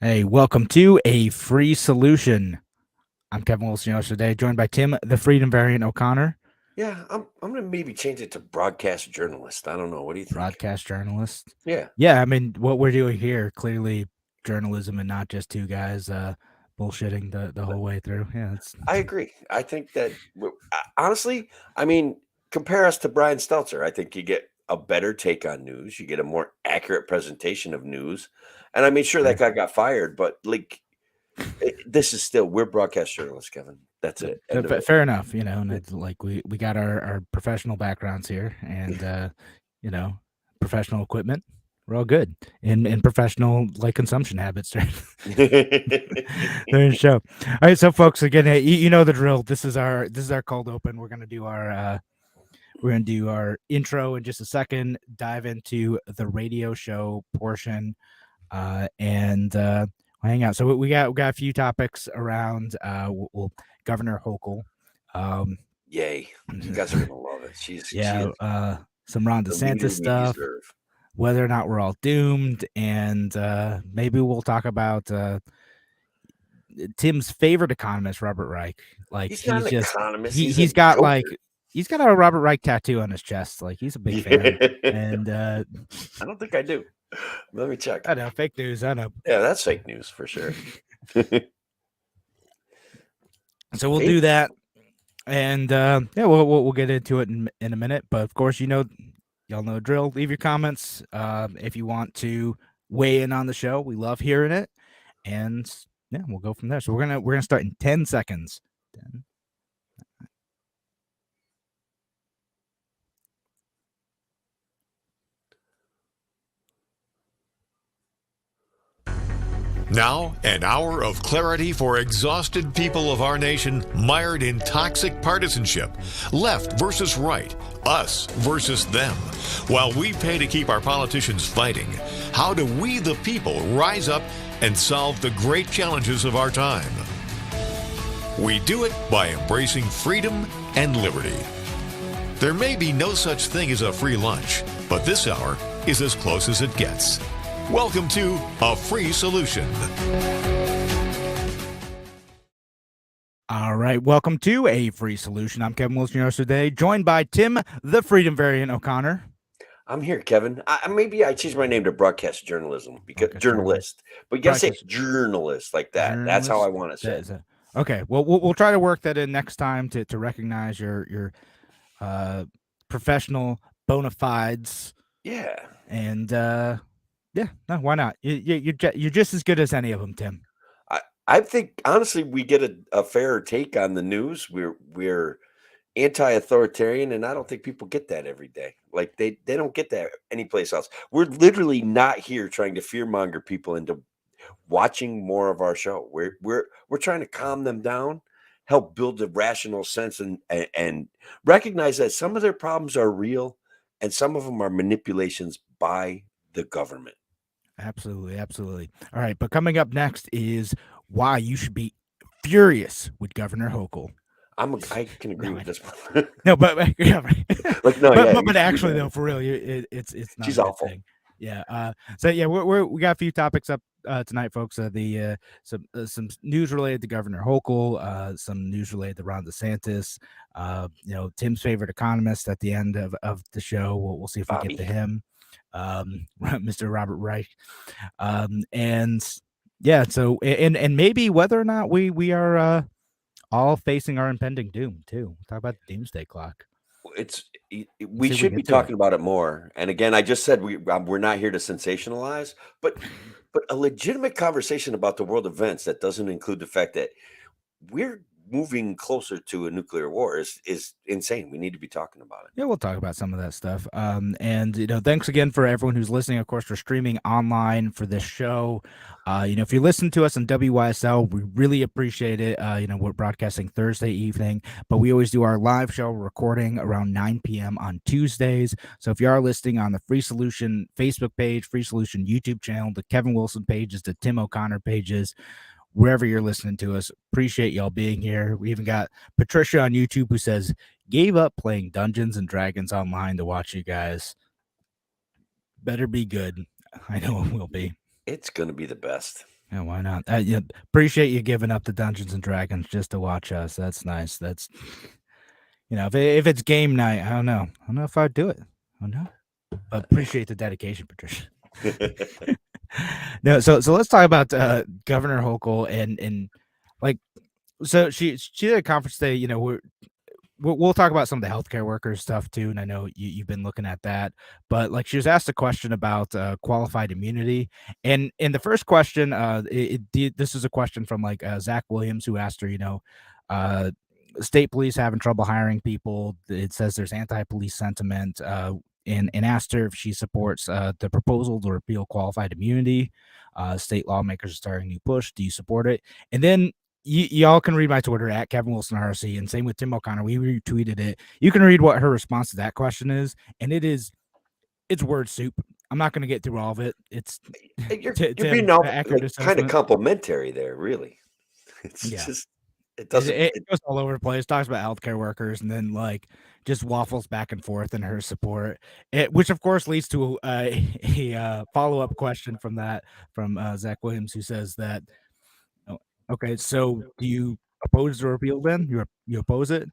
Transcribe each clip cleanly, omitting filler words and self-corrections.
Hey, welcome to A Free Solution. I'm Kevin Wilson today, joined by Tim, the Freedom Variant O'Connor, Yeah, I'm gonna maybe change it to broadcast journalist. I don't know. What do you think? broadcast journalist. Yeah, Yeah, I mean, what we're doing here, clearly journalism and not just two guys bullshitting the whole way through. Yeah, it's I agree. I think that honestly, I mean, compare us to Brian Stelter. I think you get a better take on news. You get a more accurate presentation of news. And I mean, sure, that fair. guy got fired, but like, this is still we're broadcast journalists, Kevin. That's it. End of it. Fair enough, and it's like we got our professional backgrounds here and, you know, professional equipment. We're all good in professional like consumption habits during the show. All right, so folks, again, you know the drill. This is our cold open. We're gonna do our intro in just a second. Dive into the radio show portion, and hang out. So we got a few topics around. Governor Hochul. Yay! You guys are gonna love it. She Yeah, is some Ron the leader DeSantis we stuff. deserve. Whether or not we're all doomed, and maybe we'll talk about Tim's favorite economist, Robert Reich. Like He's not an economist. He's a he's got joker. he's got a Robert Reich tattoo on his chest. Like he's a big fan. And I don't think I do. Let me check. I know, fake news. I know. Yeah, that's fake news for sure. So we'll do that, and yeah, we'll get into it in a minute. But of course, y'all know the drill. Leave your comments if you want to weigh in on the show. We love hearing it, and yeah, we'll go from there. So we're gonna start in 10 seconds. 10. Now, an hour of clarity for exhausted people of our nation mired in toxic partisanship. Left versus right, us versus them. While we pay to keep our politicians fighting, how do we, the people, rise up and solve the great challenges of our time? We do it by embracing freedom and liberty. There may be no such thing as a free lunch, but this hour is as close as it gets. Welcome to A Free Solution. All right, welcome to A Free Solution. I'm Kevin Wilson today, joined by Tim, the Freedom Variant O'Connor. I'm here, Kevin. Maybe I changed my name to broadcast journalism because journalist, but you gotta say journalist like that. Journalist? That's how I want to say it. Okay, well, we'll try to work that in next time to recognize your professional bona fides. Yeah, and yeah, no, why not? You're just as good as any of them, Tim. I think honestly we get a fairer take on the news. We're anti-authoritarian, and I don't think people get that every day. Like they don't get that anyplace else. We're literally not here trying to fearmonger people into watching more of our show. We're trying to calm them down, help build a rational sense, and recognize that some of their problems are real, and some of them are manipulations by the government. Absolutely. All right, but coming up next is why you should be furious with Governor Hochul. I can agree with this one. No, but yeah, like no, but actually though, for real, it's not. She's awful. Thing. Yeah. So yeah, we got a few topics up tonight, folks. Some news related to Governor Hochul, some news related to Ron DeSantis. Tim's favorite economist at the end of the show. We'll see if we get to him. Mr. Robert Reich. And yeah, so and maybe whether or not we are all facing our impending doom too. We'll talk about the doomsday clock. We should be talking about it more. And again, I just said we're not here to sensationalize, but a legitimate conversation about the world events that doesn't include the fact that we're moving closer to a nuclear war is insane. We need to be talking about it. Yeah, we'll talk about some of that stuff. And thanks again for everyone who's listening. Of course, we're streaming online for this show. If you listen to us on WYSL, we really appreciate it. We're broadcasting Thursday evening, but we always do our live show recording around 9 p.m. on Tuesdays. So if you are listening on the Free Solution Facebook page, Free Solution YouTube channel, the Kevin Wilson pages, the Tim O'Connor pages, wherever you're listening to us, appreciate y'all being here. We even got Patricia on YouTube who says, gave up playing Dungeons and Dragons online to watch you guys. Better be good. I know it will be. It's going to be the best. Yeah, why not? Yeah, appreciate you giving up the Dungeons and Dragons just to watch us. That's nice. That's if it's game night, I don't know. I don't know if I'd do it. I don't know. But appreciate the dedication, Patricia. No, so let's talk about Governor Hochul and like so she did a conference today. We'll talk about some of the healthcare workers stuff too, and I know you've been looking at that. But like she was asked a question about qualified immunity, and in the first question, this is a question from like Zach Williams who asked her, uh, state police having trouble hiring people. It says there's anti-police sentiment, and asked her if she supports the proposal to repeal qualified immunity. State lawmakers are starting a new push. Do you support it? And then y'all can read my Twitter at Kevin Wilson RC, and same with Tim O'Connor. We retweeted it. You can read what her response to that question is, and it's word soup. I'm not going to get through all of it. It's You're Tim, being all accurate like kind of assessment. complimentary there, really. It's Yeah. just it It, doesn't. it goes all over the place. Talks about healthcare workers, and then like just waffles back and forth in her support. Which of course leads to a follow up question from Zach Williams, who says that, oh, okay, so do you oppose the repeal? Then you oppose it?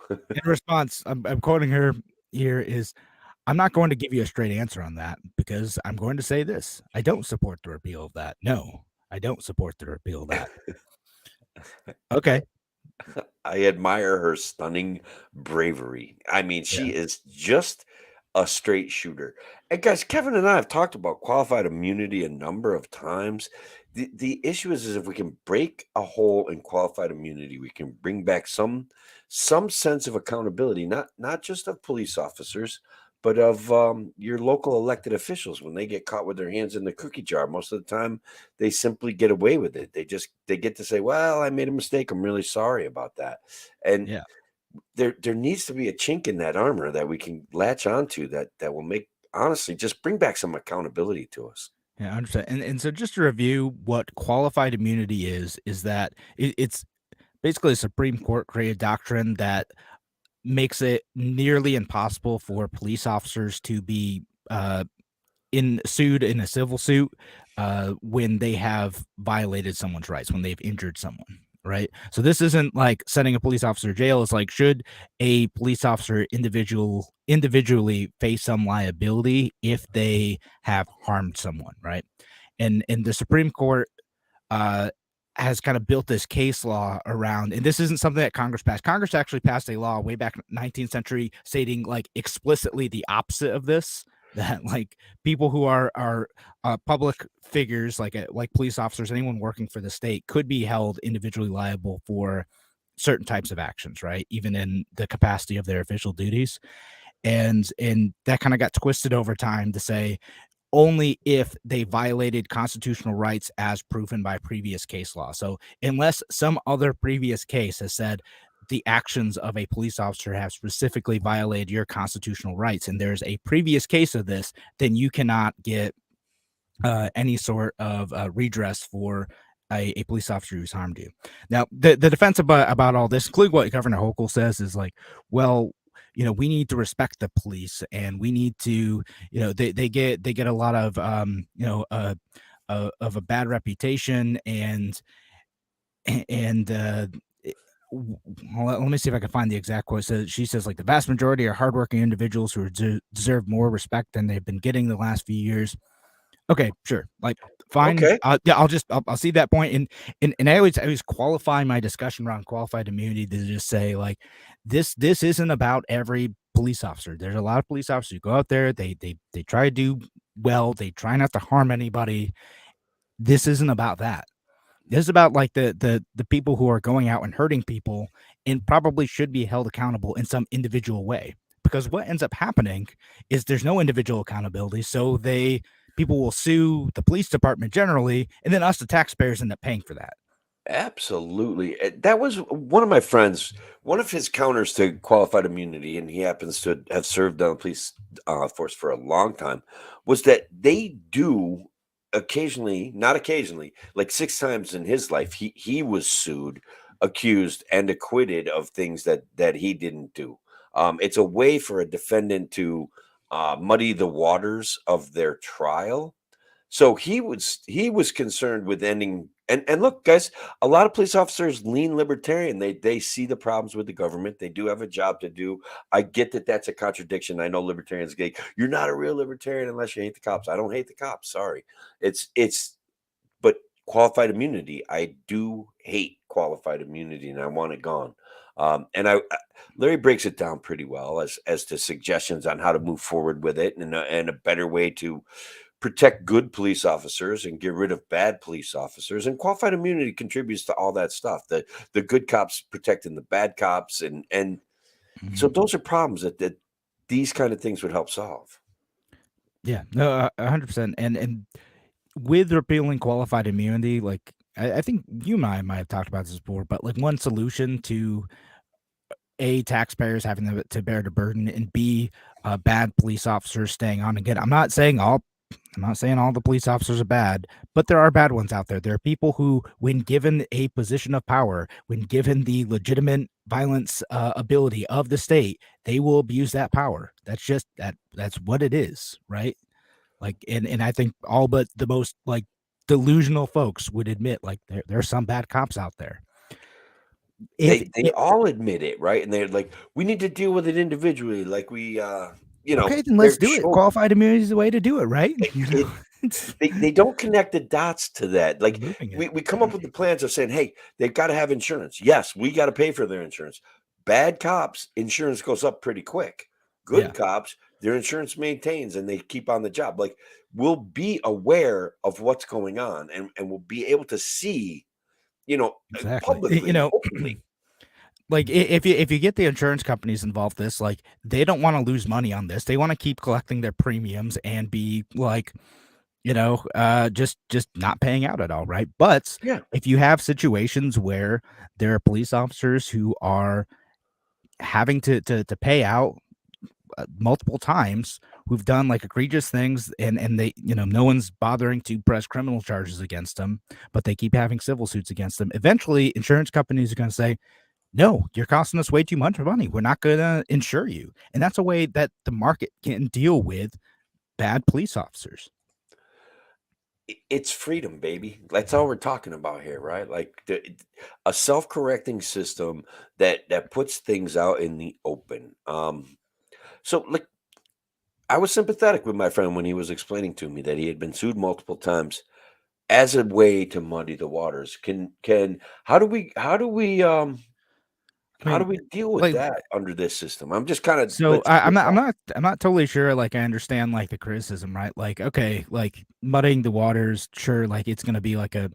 In response, I'm quoting her here is, I'm not going to give you a straight answer on that because I'm going to say this: I don't support the repeal of that. No, I don't support the repeal of that. Okay. I admire her stunning bravery. I mean, Yeah. she is just a straight shooter. And guys, Kevin and I have talked about qualified immunity a number of times. The issue is if we can break a hole in qualified immunity, we can bring back some sense of accountability, not just of police officers, but of your local elected officials when they get caught with their hands in the cookie jar. Most of the time, they simply get away with it. They get to say, "Well, I made a mistake. I'm really sorry about that." And Yeah. there needs to be a chink in that armor that we can latch onto that will make honestly just bring back some accountability to us. Yeah, I understand. And so just to review what qualified immunity is that it's basically a Supreme Court created doctrine that makes it nearly impossible for police officers to be sued in a civil suit when they have violated someone's rights, when they've injured someone. Right. So this isn't like sending a police officer to jail. It's like, should a police officer individually face some liability if they have harmed someone, right? And the Supreme Court uh, has kind of built this case law around, and this isn't something that Congress passed. Congress actually passed a law way back 19th century stating like explicitly the opposite of this, that like people who are public figures like police officers, anyone working for the state could be held individually liable for certain types of actions, right? Even in the capacity of their official duties. And that kind of got twisted over time to say only if they violated constitutional rights as proven by previous case law. So unless some other previous case has said the actions of a police officer have specifically violated your constitutional rights, and there's a previous case of this, then you cannot get any sort of redress for a police officer who's harmed you. Now, the defense about all this, including what Governor Hochul says, is like, well, we need to respect the police, and we need to, they get a lot of, of a bad reputation, and let me see if I can find the exact quote. So she says, like, the vast majority are hardworking individuals who deserve more respect than they've been getting the last few years. Okay, sure. Like, fine. Okay. Yeah, I'll see that point. And I always qualify my discussion around qualified immunity to just say, like, this isn't about every police officer. There's a lot of police officers who go out there, they try to do well, they try not to harm anybody. This isn't about that. This is about like the people who are going out and hurting people and probably should be held accountable in some individual way. Because what ends up happening is there's no individual accountability. So people will sue the police department generally, and then us, the taxpayers, end up paying for that. Absolutely. That was one of my friends, one of his counters to qualified immunity, and he happens to have served on the police force for a long time, was that they do occasionally, not occasionally, like 6 times in his life, he was sued, accused, and acquitted of things that he didn't do. It's a way for a defendant to muddy the waters of their trial So he was concerned with ending. And look, guys, a lot of police officers lean libertarian. They see the problems with the government. They do have a job to do. I get that that's a contradiction. I know libertarians get, you're not a real libertarian unless you hate the cops. I don't hate the cops. Sorry. But qualified immunity, I do hate qualified immunity, and I want it gone. Larry breaks it down pretty well as to suggestions on how to move forward with it, and a better way to protect good police officers and get rid of bad police officers. And qualified immunity contributes to all that stuff. The good cops protecting the bad cops, and so those are problems that these kind of things would help solve. Yeah, no, 100%. And with repealing qualified immunity, like I think you and I might have talked about this before, but like one solution to taxpayers having to bear the burden, and bad police officers staying on. Again, I'm not saying all the police officers are bad, but there are bad ones out there. There are people who, when given a position of power, when given the legitimate violence ability of the state, they will abuse that power. That's just that's what it is, right? Like, and I think all but the most like delusional folks would admit, like, there are some bad cops out there. They all admit it, right? And they're like, we need to deal with it individually. Like okay, then let's do it. Qualified immunity is the way to do it, right? They don't connect the dots to that. Like we come up with the plans of saying, hey, they've got to have insurance. Yes, we got to pay for their insurance. Bad cops, insurance goes up pretty quick. Good cops, their insurance maintains and they keep on the job. Like, we'll be aware of what's going on, and we'll be able to see, publicly, openly. Like, if you get the insurance companies involved, this, like, they don't want to lose money on this. They want to keep collecting their premiums and be like, just not paying out at all, right? But if you have situations where there are police officers who are having to pay out multiple times, who've done like egregious things, and they, no one's bothering to press criminal charges against them, but they keep having civil suits against them, eventually insurance companies are going to say, no, you're costing us way too much money. We're not going to insure you. And that's a way that the market can deal with bad police officers. It's freedom, baby. That's all we're talking about here, right? Like a self-correcting system that puts things out in the open. So, like, I was sympathetic with my friend when he was explaining to me that he had been sued multiple times as a way to muddy the waters. How do we deal with that under this system? I'm just kind of I'm not totally sure. Like, I understand like the criticism, right? Like, okay, like muddying the waters, sure, like it's gonna be like a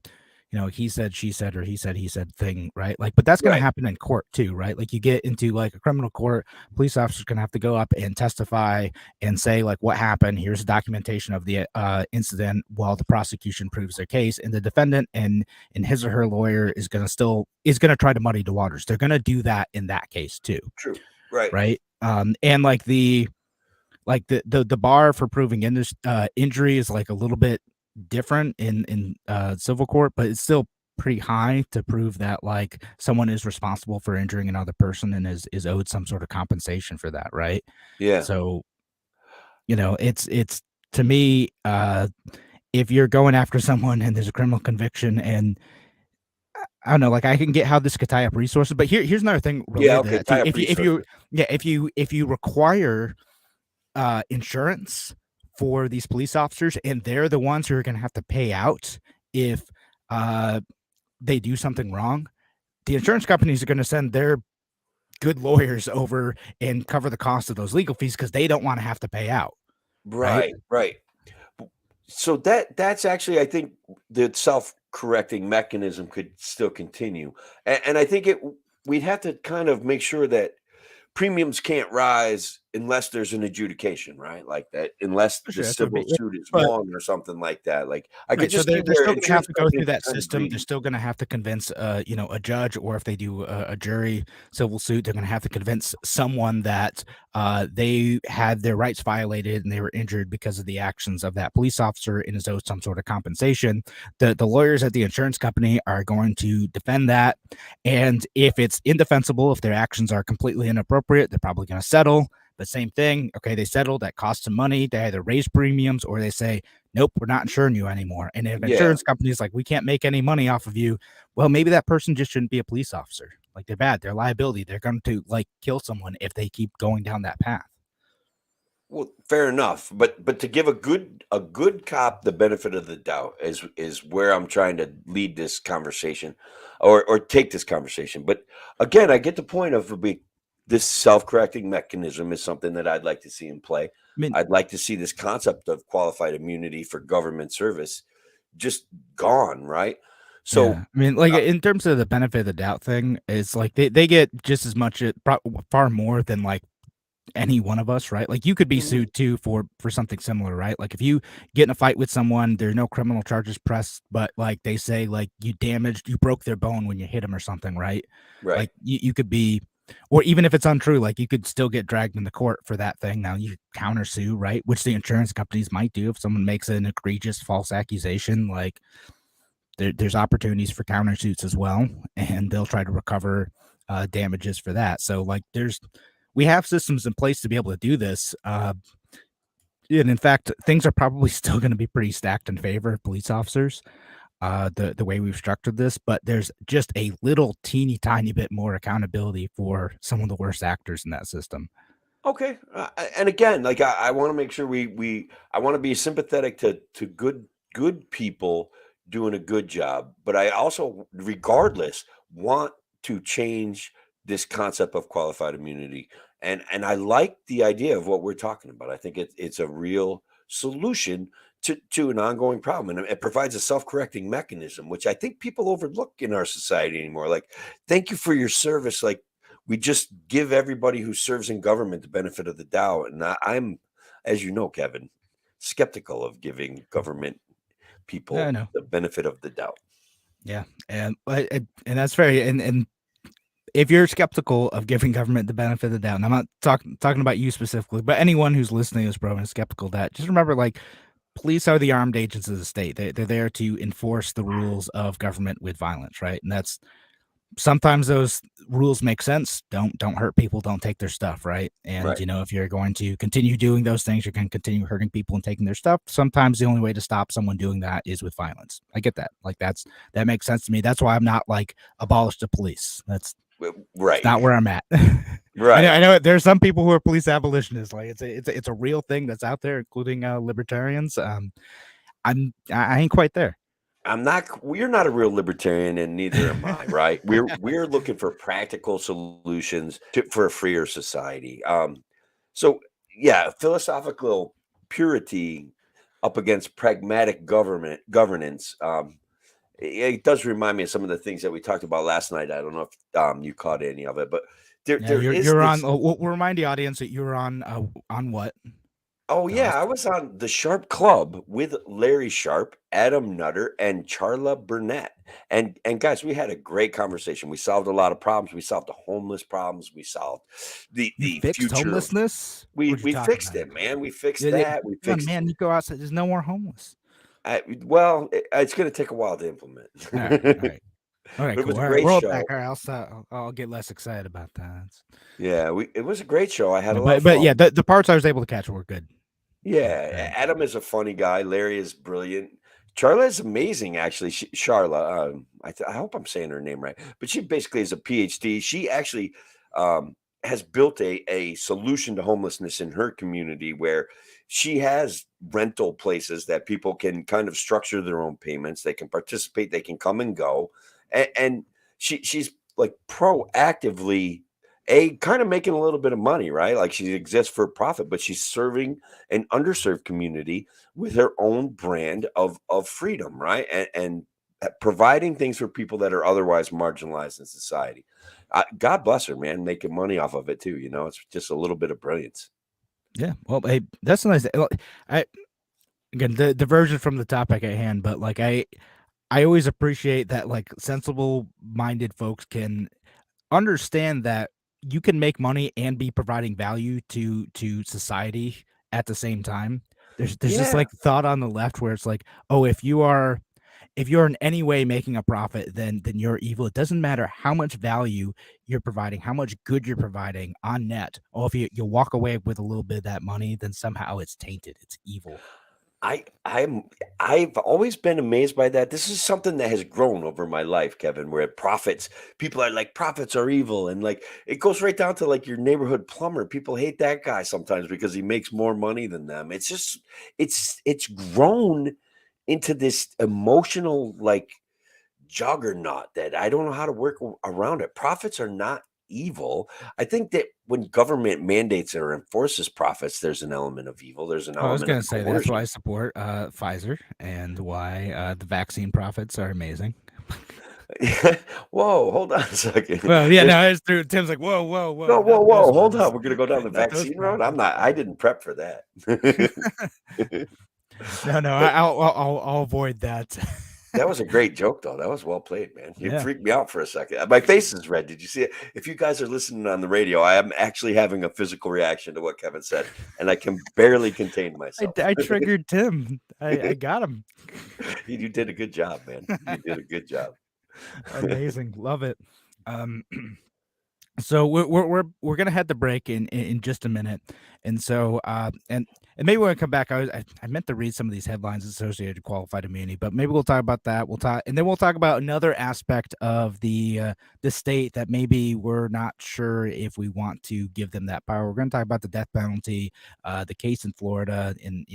he said, she said, or he said thing, right? Like, but that's going to happen in court too, right? Like, you get into like a criminal court, police officers going to have to go up and testify and say like what happened. Here's documentation of the incident while the prosecution proves their case, and the defendant and his or her lawyer is going to try to muddy the waters. They're going to do that in that case too. True. Right. Right. And like the bar for proving injury is like a little bit different in civil court, but it's still pretty high to prove that like someone is responsible for injuring another person and is owed some sort of compensation for that, right? Yeah. So it's to me, if you're going after someone and there's a criminal conviction, and I don't know, like, I can get how this could tie up resources, but here's another thing related to that. If you require insurance for these police officers, and they're the ones who are going to have to pay out if they do something wrong, the insurance companies are going to send their good lawyers over and cover the cost of those legal fees because they don't want to have to pay out. Right. So that's actually, I think, the self-correcting mechanism could still continue, and I think we'd have to kind of make sure that premiums can't rise unless there's an adjudication, right? Like that, unless the civil suit is won or something like that. Like, I could just they're still going to have to go through that system. They're still going to have to convince, a judge, or if they do a jury civil suit, they're going to have to convince someone that they had their rights violated and they were injured because of the actions of that police officer and is owed some sort of compensation. The lawyers at the insurance company are going to defend that, and if it's indefensible, if their actions are completely inappropriate, they're probably going to settle. But same thing, okay, they settled, that costs some money. They either raise premiums or they say, nope, we're not insuring you anymore. And if Yeah. insurance companies like, we can't make any money off of you, well, maybe that person just shouldn't be a police officer. Like, they're bad, they're liability, they're going to like kill someone if they keep going down that path. Well, fair enough, but to give a good cop the benefit of the doubt is where I'm trying to lead this conversation, or take this conversation. But again, I get the point of this self-correcting mechanism is something that I'd like to see in play. I mean, I'd like to see this concept of qualified immunity for government service just gone, right? So yeah, I mean, like, in terms of the benefit of the doubt thing, it's like they get just as much, far more than like any one of us, right? Like, you could be Mhm. sued too for something similar, right? Like, if you get in a fight with someone, there's no criminal charges pressed, but like they say, like, you broke their bone when you hit them or something, right? Right. Like, you could be, or even if it's untrue, like, you could still get dragged into court for that thing. Now you counter sue, right? Which the insurance companies might do if someone makes an egregious false accusation. Like, there's opportunities for counter suits as well, and they'll try to recover damages for that. So like, we have systems in place to be able to do this. And in fact, things are probably still going to be pretty stacked in favor of police officers, the way we've structured this. But there's just a little teeny tiny bit more accountability for some of the worst actors in that system. Okay, and again, like I want to make sure I want to be sympathetic to good people doing a good job, but I also, regardless, want to change this concept of qualified immunity, and I like the idea of what we're talking about. I think it's a real solution to an ongoing problem, and it provides a self-correcting mechanism, which I think people overlook in our society anymore. Like, thank you for your service, like we just give everybody who serves in government the benefit of the doubt. And I'm, as you know, Kevin, skeptical of giving government Yeah, I people know. the benefit of the doubt. Yeah, and that's very, and if you're skeptical of giving government the benefit of the doubt, and I'm not talking about you specifically, but anyone who's listening to this program is skeptical of that, just remember, like, police are the armed agents of the state. They're there to enforce the rules of government with violence, right? And that's, sometimes those rules make sense. Don't hurt people, don't take their stuff, right? And Right. if you're going to continue doing those things, you're going to continue hurting people and taking their stuff. Sometimes the only way to stop someone doing that is with violence. I get that. Like, that makes sense to me. That's why I'm not like abolish the police. That's It's Right. not where I'm at. Right. I know there are some people who are police abolitionists. Like, it's a real thing that's out there, including libertarians. I ain't quite there. We're not a real libertarian, and neither am I, right? We're looking for practical solutions for a freer society. So yeah, philosophical purity up against pragmatic governance. It does remind me of some of the things that we talked about last night. I don't know if you caught any of it, but there Yeah, there is you're on. this. We'll remind the audience that you're on what? Oh Tell yeah, us. I was on the Sharp Club with Larry Sharp, Adam Nutter, and Charla Burnett. And guys, we had a great conversation. We solved a lot of problems. We solved the homeless problems. We solved You the fixed future of. homelessness? We What'd you we talk fixed about? it, man. We fixed Yeah, that. We come on, fixed. man, you go outside. There's no more homeless. Well, it's going to take a while to implement. All right, all right, all right, But it cool. was a All right, great roll it back. show. All right, I'll get less excited about that. Yeah, it was a great show. I had Yeah, a lot of but yeah, fun. the parts I was able to catch were good. Yeah, Adam is a funny guy. Larry is brilliant. Charla is amazing, actually. Charla, I hope I'm saying her name right, but she basically is a PhD. She actually has built a solution to homelessness in her community, where she has rental places that people can kind of structure their own payments. They can participate. They can come and go, and she's like proactively kind of making a little bit of money, right? Like, she exists for profit, but she's serving an underserved community with her own brand of freedom, right? And providing things for people that are otherwise marginalized in society. God bless her, man, making money off of it too. It's just a little bit of brilliance. Yeah, well, hey, that's nice. I Again, the diversion from the topic at hand, but like, I always appreciate that, like, sensible minded folks can understand that you can make money and be providing value to society at the same time. There's this, Yeah. like, thought on the left where it's like, oh, if you're in any way making a profit, then you're evil. It doesn't matter how much value you're providing, how much good you're providing on net. Oh, if you walk away with a little bit of that money, then somehow it's tainted. It's evil. I've always been amazed by that. This is something that has grown over my life, Kevin, where people are like prophets are evil, and like it goes right down to like your neighborhood plumber. People hate that guy sometimes because he makes more money than them. It's just it's grown into this emotional like juggernaut that I don't know how to work around it. Profits are not evil. I think that when government mandates or enforces profits, there's an element of evil. There's an I was element of going to say that's why I coercion. support Pfizer and why the vaccine profits are amazing. Whoa, hold on a second. Well, yeah, no, it's true. Tim's like, whoa, whoa, No, whoa, whoa, not those whoa, hold ones, on. We're gonna go down the not those vaccine road. profits. I didn't prep for that. No, I'll avoid that. That was a great joke, though. That was well played, man. You Yeah. freaked me out for a second. My face is red. Did you see it? If you guys are listening on the radio, I am actually having a physical reaction to what Kevin said, and I can barely contain myself. I triggered Tim. I got him. You did a good job, man. You did a good job. Amazing, love it. So we're gonna head to break in just a minute, and so and maybe when I come back, I meant to read some of these headlines associated with qualified immunity, but maybe we'll talk about that. We'll talk, and then we'll talk about another aspect of the state that maybe we're not sure if we want to give them that power. We're going to talk about the death penalty, the case in Florida, and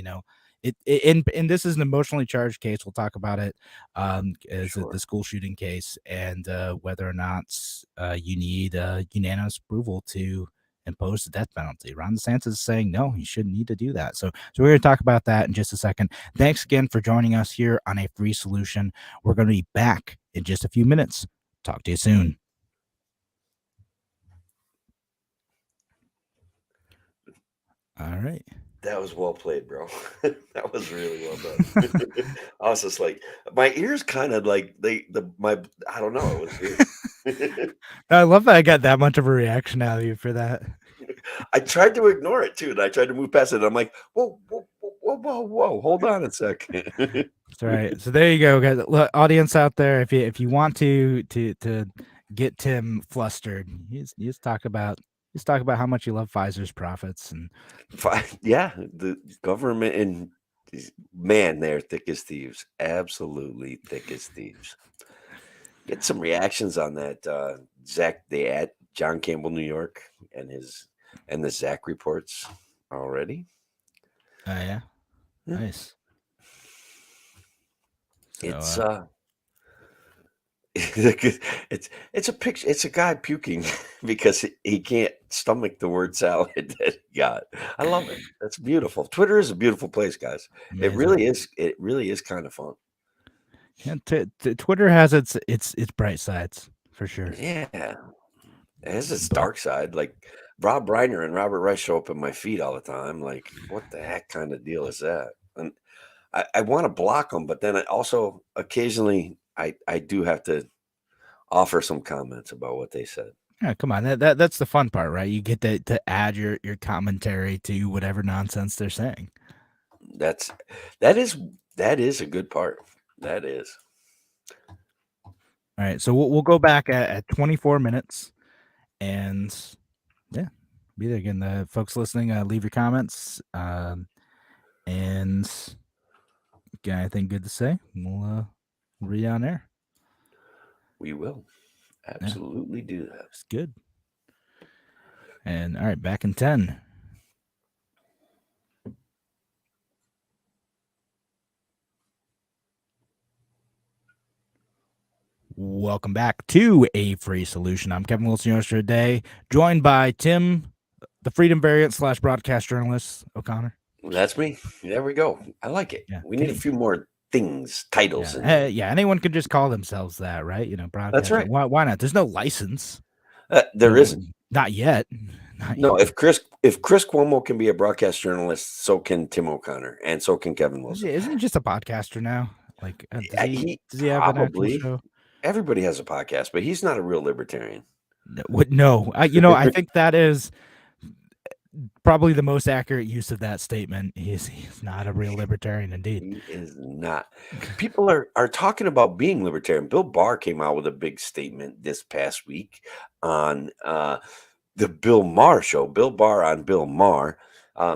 and this is an emotionally charged case. We'll talk about it as Sure. the school shooting case, and whether or not you need unanimous approval to impose the death penalty. Ron DeSantis is saying no, he shouldn't need to do that. So we're going to talk about that in just a second. Thanks again for joining us here on A Free Solution. We're going to be back in just a few minutes. Talk to you soon. All right. That was well played, bro. That was really well done. I was just like, my ears kind of like I don't know. It was I love that I got that much of a reaction out of you for that. I tried to ignore it too, and I tried to move past it. I'm like, whoa, whoa, whoa, whoa, whoa, whoa, hold on a second. That's right. So there you go, guys. Look, audience out there, if you want to get Tim flustered, you just talk about how much you love Pfizer's profits, and Yeah, the government and man, they're thick as thieves. Absolutely thick as thieves. Get some reactions on that, Zach. They at John Campbell, New York, and the Zach reports already. yeah, Yeah. nice. So, it's a picture. It's a guy puking because he can't stomach the word salad that he got. I love it. That's beautiful. Twitter is a beautiful place, guys. It amazing. really is. It really is kind of fun. Yeah, Twitter has its bright sides for sure. Yeah, it has its dark side. Like Rob Reiner and Robert Rice show up in my feed all the time. Like, what the heck kind of deal is that? And I want to block them, but then I also occasionally I do have to offer some comments about what they said. Yeah, come on, that's the fun part, right? You get to add your commentary to whatever nonsense they're saying. That is a good part. That is. All right, so we'll go back at 24 minutes, and yeah, be there again. The folks listening, leave your comments, and got anything good to say? We'll read on air. We will absolutely do that. It's good. And all right, back in 10. Welcome back to A Free Solution. I'm Kevin Wilson, your host for today, joined by Tim, the Freedom Variant / broadcast journalist, O'Connor. That's me. There we go. I like it. Yeah. We need a few more titles. Yeah, anyone could just call themselves that, right? Broadcast. That's right. Why not? There's no license. There isn't. Not yet. No, if Chris Cuomo can be a broadcast journalist, so can Tim O'Connor, and so can Kevin Wilson. Isn't he just a podcaster now? Like, does he have probably, an actual show? Everybody has a podcast, but he's not a real libertarian. No, I think that is probably the most accurate use of that statement. He's not a real libertarian, indeed. He is not. People are talking about being libertarian. Bill Barr came out with a big statement this past week on the Bill Maher show. Bill Barr on Bill Maher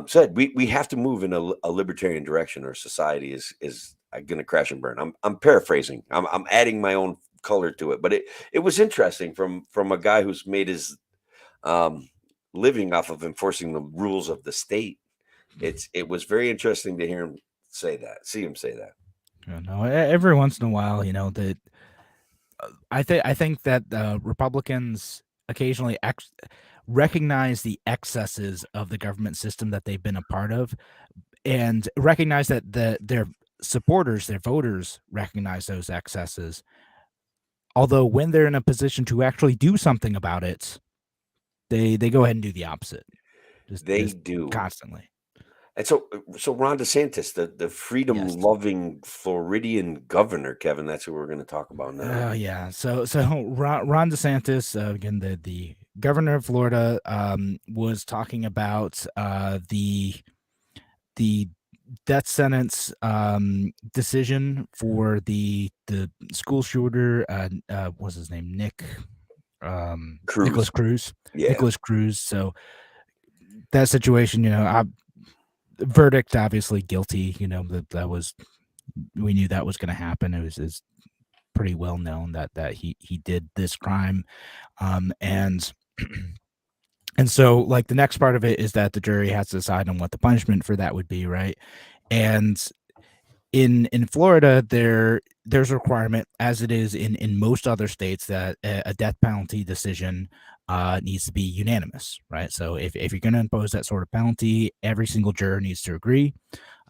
said, we have to move in a libertarian direction, or society is going to crash and burn. I'm paraphrasing. I'm adding my own color to it, but it was interesting from a guy who's made his living off of enforcing the rules of the state. It was very interesting to hear him say that, see him say that. Every once in a while, that I think that Republicans occasionally recognize the excesses of the government system that they've been a part of, and recognize that their supporters, their voters, recognize those excesses. Although when they're in a position to actually do something about it, they go ahead and do the opposite. They just do. constantly. And so Ron DeSantis, the freedom-loving Floridian governor, Kevin, that's who we're going to talk about now. Yeah. So Ron DeSantis, again, the governor of Florida, was talking about the death sentence decision for the school shooter. What's his name? Nicholas Cruz. Yeah. Nicholas Cruz. So that situation, verdict obviously guilty. That was, we knew that was going to happen. It was pretty well known that he did this crime, and so like the next part of it is that the jury has to decide on what the punishment for that would be, right? And in Florida, there's a requirement, as it is in most other states, that a death penalty decision needs to be unanimous, right? So if you're going to impose that sort of penalty, every single juror needs to agree.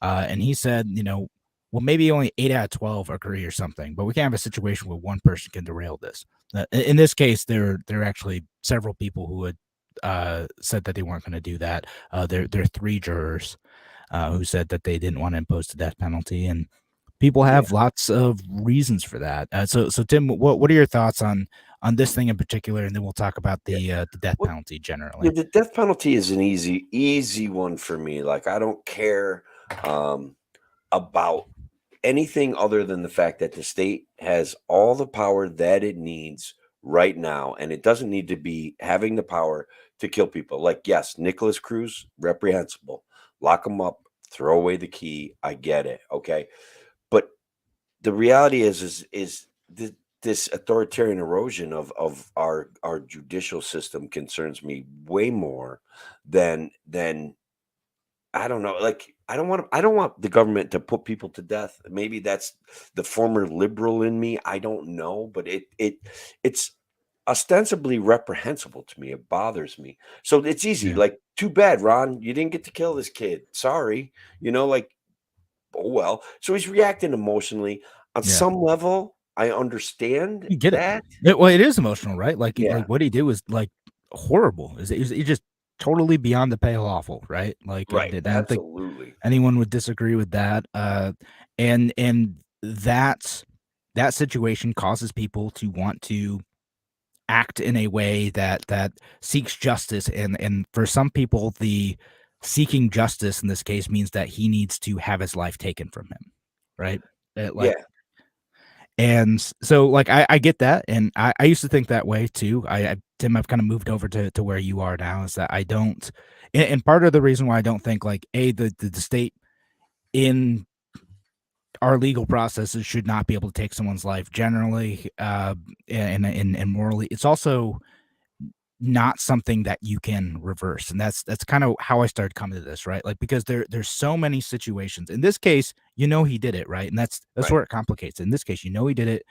And he said, well, maybe only 8 out of 12 agree or something, but we can't have a situation where one person can derail this. In this case, there are actually several people who had said that they weren't going to do that. There are 3 jurors who said that they didn't want to impose the death penalty, and people have lots of reasons for that. So Tim, what are your thoughts on this thing in particular, and then we'll talk about the death penalty generally. Yeah, the death penalty is an easy one for me. Like, I don't care about anything other than the fact that the state has all the power that it needs right now, and it doesn't need to be having the power to kill people. Like, yes, Nicholas Cruz, reprehensible. Lock him up, throw away the key. I get it. Okay. But the reality is this authoritarian erosion of our judicial system concerns me way more than I don't know. Like, I don't want the government to put people to death. Maybe that's the former liberal in me. I don't know, but it's ostensibly reprehensible to me. It bothers me. So it's easy. Yeah. Like, too bad, Ron, you didn't get to kill this kid. Sorry. Like, oh well. So he's reacting emotionally. On some level, I understand you get that. Well, it is emotional, right? Like what he did was like horrible. It just totally beyond the pale awful, right? Like, Right. I don't think Absolutely. anyone would disagree with that. And that situation causes people to want to act in a way that seeks justice, and for some people, the seeking justice in this case means that he needs to have his life taken from him, right? And so, like, I get that, and I used to think that way too. Tim, I've kind of moved over to where you are now, is that I don't, and part of the reason why I don't think, like, the state in our legal processes should not be able to take someone's life generally, and morally. It's also not something that you can reverse, and that's kind of how I started coming to this, right? Like, because there's so many situations. In this case, he did it, right? And that's Right. where it complicates. In this case, he did it.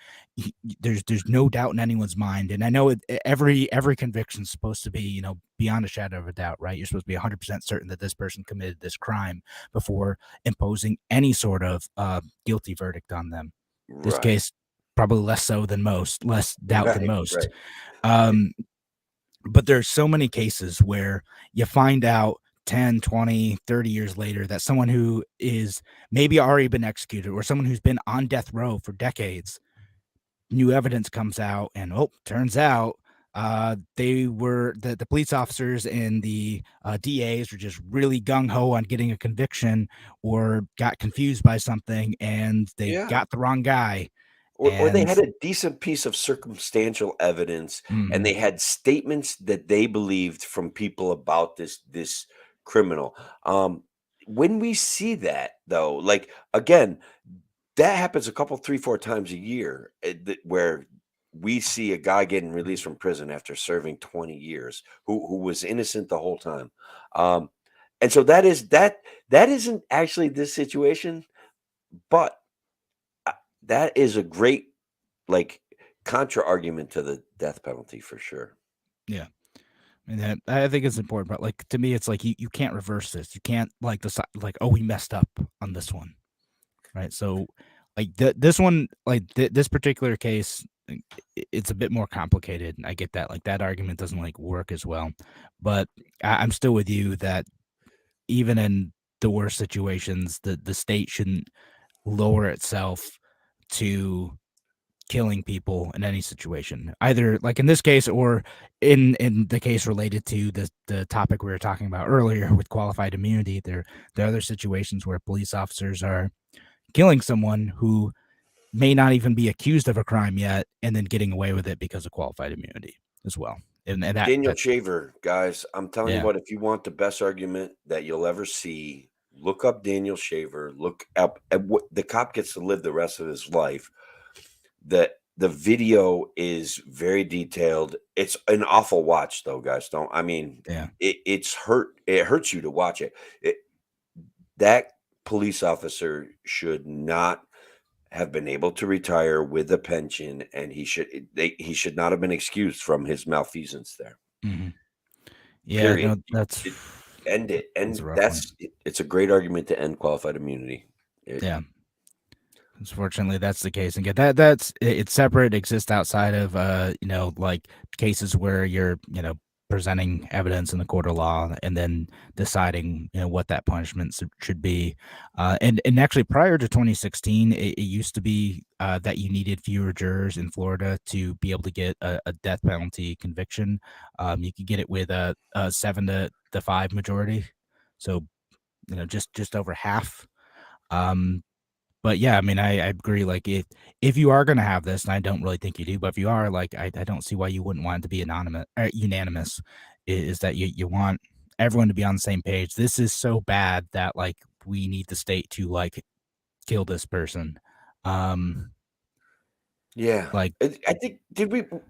There's no doubt in anyone's mind, and I know every conviction is supposed to be, beyond a shadow of a doubt, right? You're supposed to be 100% certain that this person committed this crime before imposing any sort of guilty verdict on them. This case, probably less so than most, less doubt than most. But there's so many cases where you find out 10, 20, 30 years later that someone who is maybe already been executed, or someone who's been on death row for decades, new evidence comes out, and turns out they were the police officers and the DAs were just really gung-ho on getting a conviction, or got confused by something and they got the wrong guy. Or they had a decent piece of circumstantial evidence, and they had statements that they believed from people about this criminal. When we see that though, like again, that happens a couple, 3, 4 times a year, where we see a guy getting released from prison after serving 20 years, who was innocent the whole time. And so that isn't actually this situation, but that is a great like contra argument to the death penalty for sure. Yeah. And I think it's important, but like to me, it's like you can't reverse this. You can't like decide like, oh, we messed up on this one, right? So like this one, like this particular case, it's a bit more complicated. I get that. Like that argument doesn't like work as well, but I'm still with you that even in the worst situations, the state shouldn't lower itself to killing people in any situation, either like in this case or in the case related to the topic we were talking about earlier with qualified immunity. There are other situations where police officers are killing someone who may not even be accused of a crime yet and then getting away with it because of qualified immunity as well. And Daniel that Shaver, guys, I'm telling you yeah. what, if you want the best argument that you'll ever see, look up Daniel Shaver, look up at what the cop gets to live the rest of his life. That the video is very detailed. It's an awful watch though, guys. Yeah. It hurts you to watch it. That police officer should not have been able to retire with a pension, and he should not have been excused from his malfeasance there. Mm-hmm. Yeah, Period. no, that's End it. that's a And rough one. it's a great argument to end qualified immunity. Yeah. Unfortunately, that's the case, and that's it's separate. Exists outside of like cases where you're presenting evidence in the court of law and then deciding what that punishment should be. And actually, prior to 2016, it used to be that you needed fewer jurors in Florida to be able to get a death penalty conviction. You could get it with a 7-5 majority, so just over half. But yeah, I mean, I agree. Like, if you are going to have this, and I don't really think you do, but if you are, like, I don't see why you wouldn't want it to be unanimous. Is that you want everyone to be on the same page? This is so bad that like we need the state to like kill this person. Yeah, Like, I think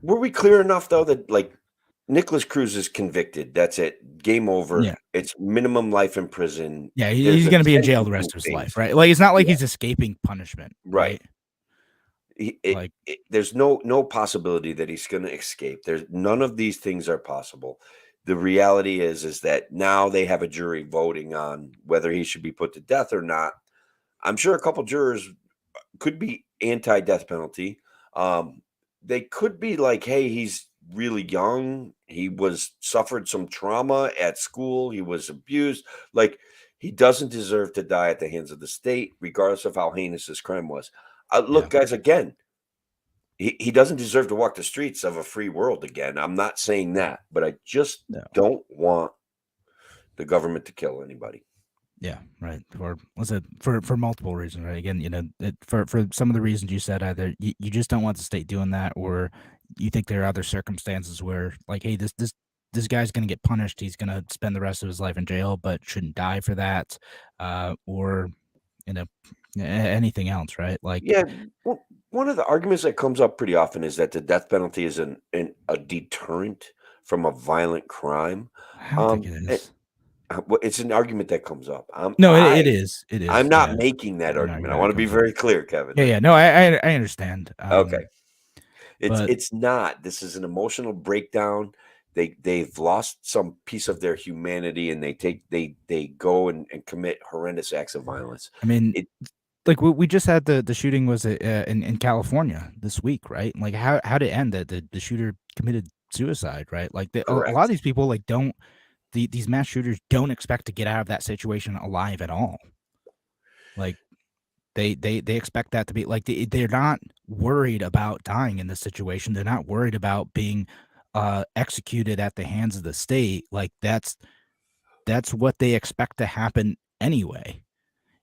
were we clear enough though that like Nicholas Cruz is convicted? That's it. Game over. yeah, It's minimum life in prison. yeah, There's he's a going to be in jail the sentencing rest of his phase. life, right? Like, it's not like Yeah. he's escaping punishment, Right. right? There's no possibility that he's going to escape. There's none of these things are possible. The reality is that now they have a jury voting on whether he should be put to death or not. I'm sure a couple jurors could be anti-death penalty. They could be like, hey, he's really young. He suffered some trauma at school. He was abused. Like, he doesn't deserve to die at the hands of the state, regardless of how heinous his crime was. Look, guys, again, he doesn't deserve to walk the streets of a free world again. I'm not saying that, but I just don't want the government to kill anybody. Yeah, right. For multiple reasons, right? Again, for some of the reasons you said, either you just don't want the state doing that, or you think there are other circumstances where, like, hey, this guy's gonna get punished. He's gonna spend the rest of his life in jail, but shouldn't die for that, or anything else, right? Like, Yeah, well, one of the arguments that comes up pretty often is that the death penalty is a deterrent from a violent crime. I don't think it is. Well, it's an argument that comes up. No, it is. It is. I'm not yeah. making that An argument. I argument want to that be comes up. very clear, Kevin. Yeah. No, I understand. Okay. but It's not. This is an emotional breakdown. They've lost some piece of their humanity, and they go and commit horrendous acts of violence. I mean, like we just had the shooting was in California this week, right? Like how did it end? That the shooter committed suicide, right? Like a lot Correct. of these people like don't these mass shooters don't expect to get out of that situation alive at all. Like they expect that to be like they're not worried about dying in this situation. They're not worried about being executed at the hands of the state. Like that's what they expect to happen anyway.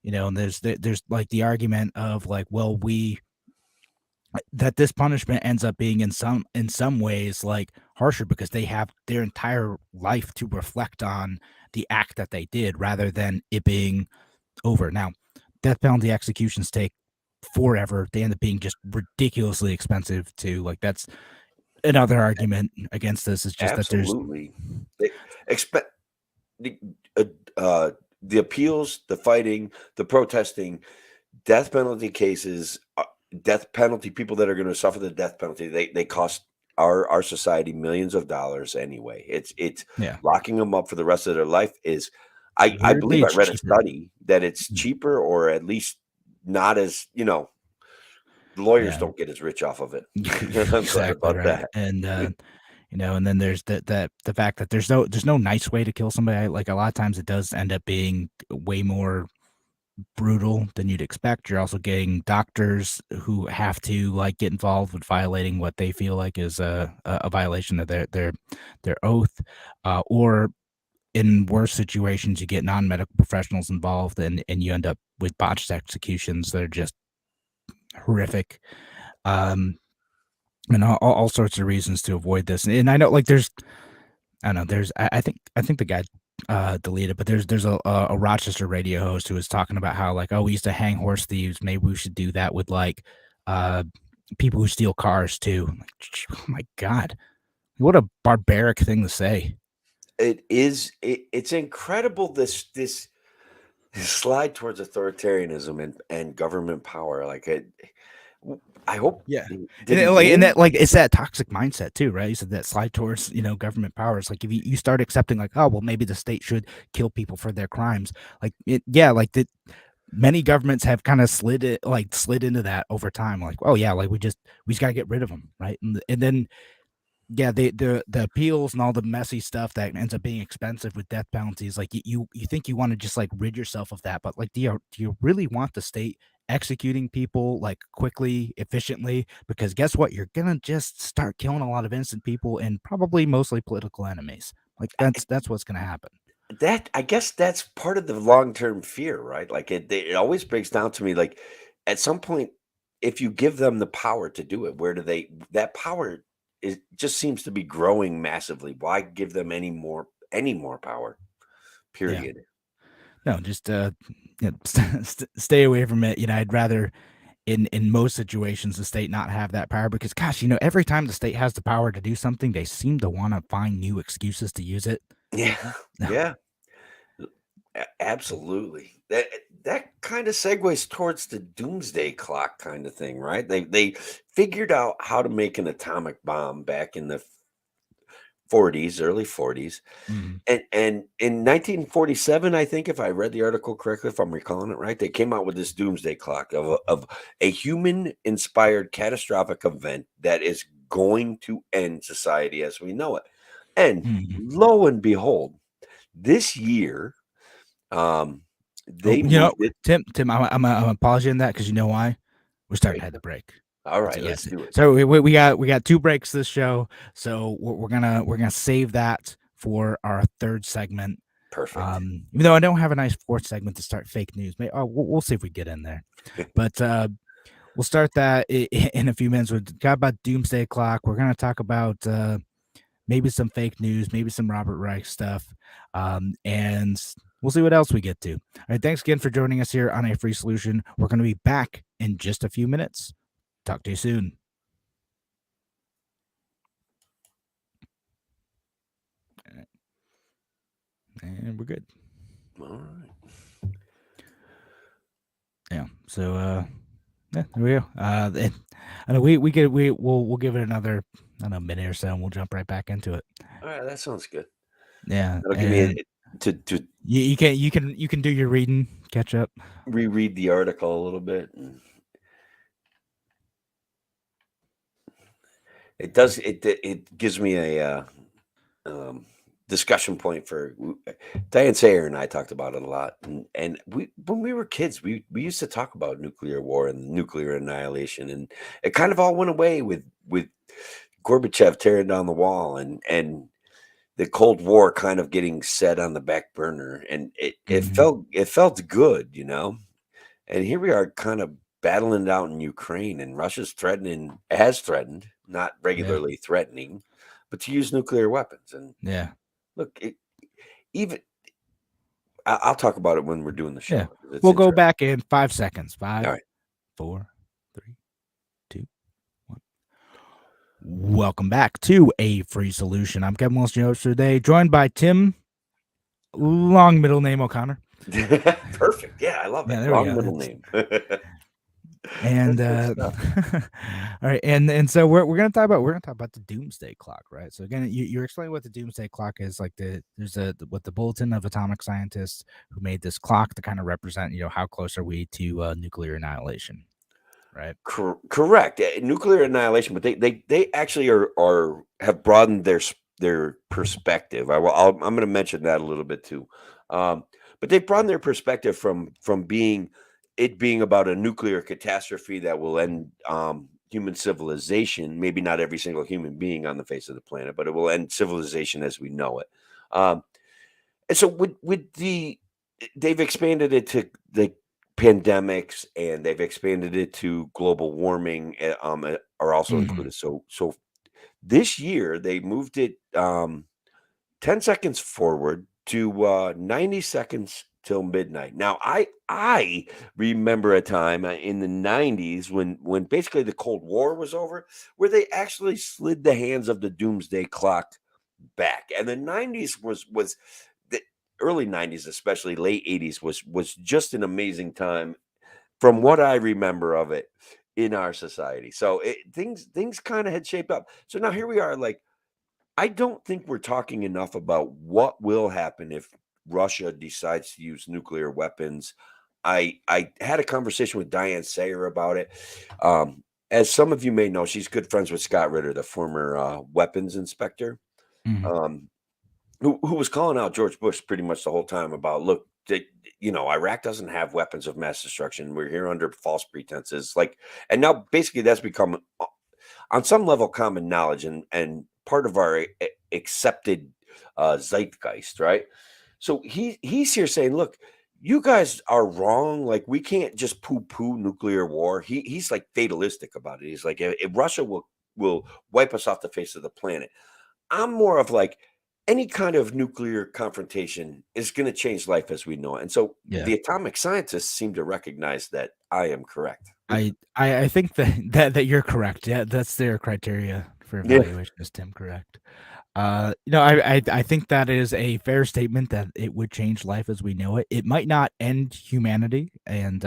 And there's like the argument of like, well, that this punishment ends up being in some ways like harsher because they have their entire life to reflect on the act that they did rather than it being over. Now, death penalty executions take forever. They end up being just ridiculously expensive too. Like that's another argument against this is just that there's Absolutely. They expect the uh, the appeals, the fighting, the protesting, death penalty cases, death penalty people that are going to suffer the death penalty. They cost our society millions of dollars anyway. It's yeah. locking them up for the rest of their life is. I Weirdly, believe I it's read a cheaper. study that it's cheaper or at least not as the lawyers Yeah. don't get as rich off of it. I'm glad Exactly about right. that. And and then there's the fact that there's no nice way to kill somebody. Like a lot of times it does end up being way more brutal than you'd expect. You're also getting doctors who have to like get involved with violating what they feel like is a violation of their oath, or in worse situations, you get non-medical professionals involved, and you end up with botched executions that are just horrific. Um, and all sorts of reasons to avoid this. And I know, like, I don't know, I think the guy deleted, but there's a Rochester radio host who was talking about how like, oh, we used to hang horse thieves. Maybe we should do that with like uh people who steal cars too. I'm like, oh my God, what a barbaric thing to say. It is. It's incredible. This slide towards authoritarianism and government power. Like I hope. Yeah. Did he And win? that like it's that toxic mindset too, right? You said that slide towards, government powers. Like if you start accepting like, oh well, maybe the state should kill people for their crimes. Like like the many governments have kind of slid into that over time. Like, oh yeah, like we just gotta get rid of them, right? And then yeah, the appeals and all the messy stuff that ends up being expensive with death penalties, like you think you want to just like rid yourself of that, but like do you really want the state executing people like quickly, efficiently? Because guess what? You're gonna just start killing a lot of innocent people and probably mostly political enemies. Like that's what's gonna happen. That I guess that's part of the long term fear, right? Like it always breaks down to me. Like at some point, if you give them the power to do it, where do they? That power just seems to be growing massively. Why give them any more power? Yeah. Period. No, just stay away from it. I'd rather in most situations the state not have that power because gosh, every time the state has the power to do something, they seem to want to find new excuses to use it. Yeah, yeah, absolutely. That kind of segues towards the doomsday clock kind of thing, right? They figured out how to make an atomic bomb back in the 40s, early 40s. Mhm. And in 1947, I think, if I read the article correctly, if I'm recalling it right, they came out with this doomsday clock of a human-inspired catastrophic event that is going to end society as we know it. And Mhm. lo and behold, this year, um, Oh, they moved it. Tim, I'm apologizing that because you know why? We're starting Okay, to head the break. all That's right, it. let's Yes. do it. So we got two breaks this show. So we're gonna save that for our third segment. Perfect. Even though I don't have a nice fourth segment to start fake news, maybe we'll see if we get in there. But we'll start that in a few minutes. We got about doomsday clock. We're gonna talk about maybe some fake news, maybe some Robert Reich stuff, and we'll see what else we get to. All right, thanks again for joining us here on A Free Solution. We're going to be back in just a few minutes. Talk to you soon. And we're good. All right. Yeah. So yeah, there we go. And I know we'll give it another, I don't know, minute or so, and we'll jump right back into it. All right, that sounds good. Yeah, That'll give me and to you can do your reading, catch up. reread the article a little bit. It does. It gives me a discussion point for Diane Sayer and I talked about it a lot. And we when we were kids, we used to talk about nuclear war and nuclear annihilation, and it kind of all went away with Gorbachev tearing down the wall and the Cold War kind of getting set on the back burner, and it Mhm. felt good, you know. And here we are, kind of battling it out in Ukraine, and Russia's has threatened, not Yeah. regularly threatening, but to use nuclear weapons. And look, I'll talk about it when we're doing the show. Yeah. We'll go back in 5 seconds. 5, All right. 4, 3, 2, 1. Welcome back to A Free Solution. I'm Kevin Wilson, your host today, joined by Tim, long middle name O'Connor. Perfect. Yeah, I love it. Long middle name. And all right, and so we're gonna talk about the doomsday clock, right? So again, you're explaining what the doomsday clock is. Like there's the Bulletin of Atomic Scientists who made this clock to kind of represent, how close are we to nuclear annihilation, right? Correct. Nuclear annihilation, but they actually have broadened their perspective. I'm going to mention that a little bit too. But they've broadened their perspective from being about a nuclear catastrophe that will end human civilization. Maybe not every single human being on the face of the planet, but it will end civilization as we know it. And so they've expanded it to the pandemics, and they've expanded it to global warming are also included. So this year they moved it 10 seconds forward to 90 seconds till midnight. Now I remember a time in the 90s when basically the Cold War was over, where they actually slid the hands of the doomsday clock back. And the 90s was the early 90s, especially late 80s, was just an amazing time from what I remember of it in our society. So things kind of had shaped up. So now here we are. Like, I don't think we're talking enough about what will happen if Russia decides to use nuclear weapons. I had a conversation with Diane Sayer about it. As some of you may know, she's good friends with Scott Ritter, the former weapons inspector, who was calling out George Bush pretty much the whole time about, look, Iraq doesn't have weapons of mass destruction. We're here under false pretenses. And now basically that's become on some level common knowledge and part of our accepted zeitgeist, right? So he's here saying, look, you guys are wrong. Like, we can't just poo-poo nuclear war. He's like fatalistic about it. He's like, if Russia will wipe us off the face of the planet. I'm more of like, any kind of nuclear confrontation is going to change life as we know it. And so the atomic scientists seem to recognize that I am correct. I think that you're correct. Yeah, that's their criteria for evaluation. Is Tim correct? I think that is a fair statement that it would change life as we know it. It might not end humanity, and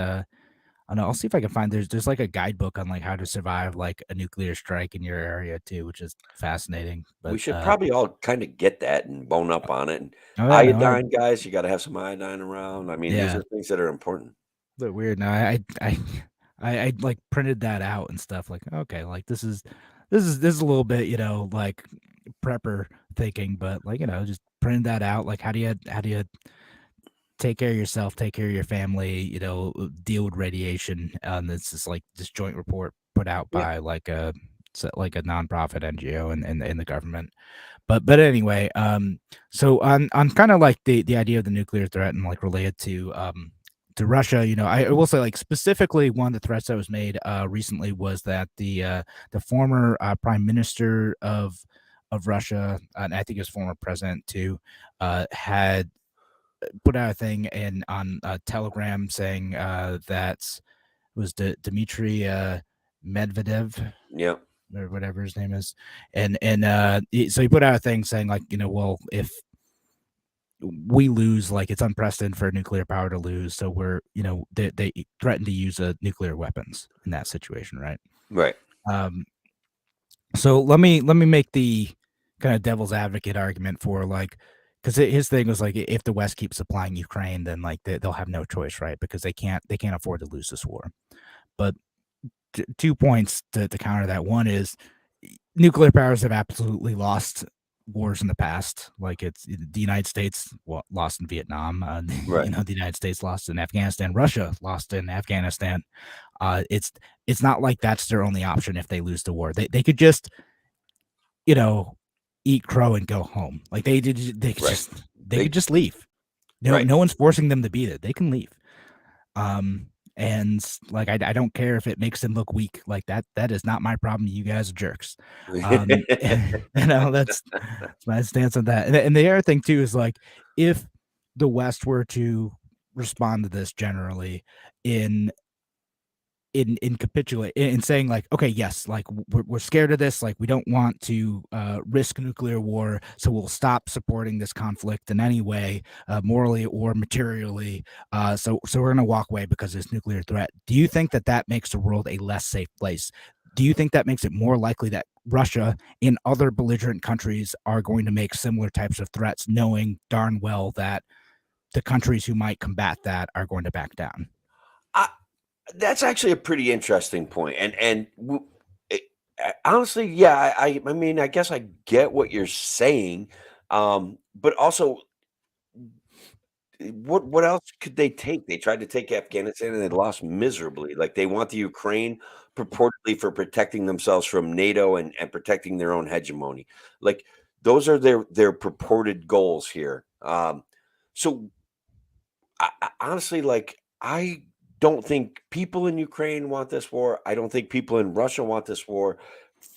I'll see if I can find there's like a guidebook on like how to survive like a nuclear strike in your area too, which is fascinating. But we should probably all kind of get that and bone up on it. And iodine, guys, you got to have some iodine around. I mean, these are things that are important. But weird. No, I like printed that out and stuff. Like, okay, like this is a little bit, like prepper thinking, but like, just printed that out. Like, how do you take care of yourself, take care of your family, deal with radiation? This is like this joint report put out by like a nonprofit NGO and the government. But anyway, so on kind of like the idea of the nuclear threat and like related to Russia, I will say, like, specifically one of the threats that was made recently was that the former prime minister of Russia, and I think his former president too, had put out a thing on Telegram saying that it was Dmitry Medvedev, or whatever his name is, and so he put out a thing saying, like, well, if we lose, like, it's unprecedented for nuclear power to lose, so we're, they threaten to use nuclear weapons in that situation, right? So let me make the kind of devil's advocate argument for, like, because his thing was like, if the West keeps supplying Ukraine, then like they'll have no choice, right? Because they can't afford to lose this war. But 2 points to counter that. One is nuclear powers have absolutely lost wars in the past. Like, it's the United States lost in Vietnam. The United States lost in Afghanistan. Russia lost in Afghanistan. It's not like that's their only option if they lose the war. They could just, eat crow and go home. Like, they could just leave. No one's forcing them to beat it. They can leave. And like I don't care if it makes him look weak. Like that is not my problem. You guys are jerks. That's my stance on that. And the other thing too is like if the West were to respond to this generally in capitulate in saying like, okay, yes, like we're scared of this, like we don't want to risk nuclear war, so we'll stop supporting this conflict in any way, morally or materially, so we're gonna walk away because of this nuclear threat. Do you think that makes the world a less safe place? Do you think that makes it more likely that Russia and other belligerent countries are going to make similar types of threats, knowing darn well that the countries who might combat that are going to back down? That's actually a pretty interesting point, honestly, yeah, I mean, I guess I get what you're saying, but also, what else could they take? They tried to take Afghanistan and they lost miserably. Like they want the Ukraine purportedly for protecting themselves from NATO and protecting their own hegemony. Like those are their purported goals here. So honestly, like I don't think people in Ukraine want this war. I don't think people in Russia want this war.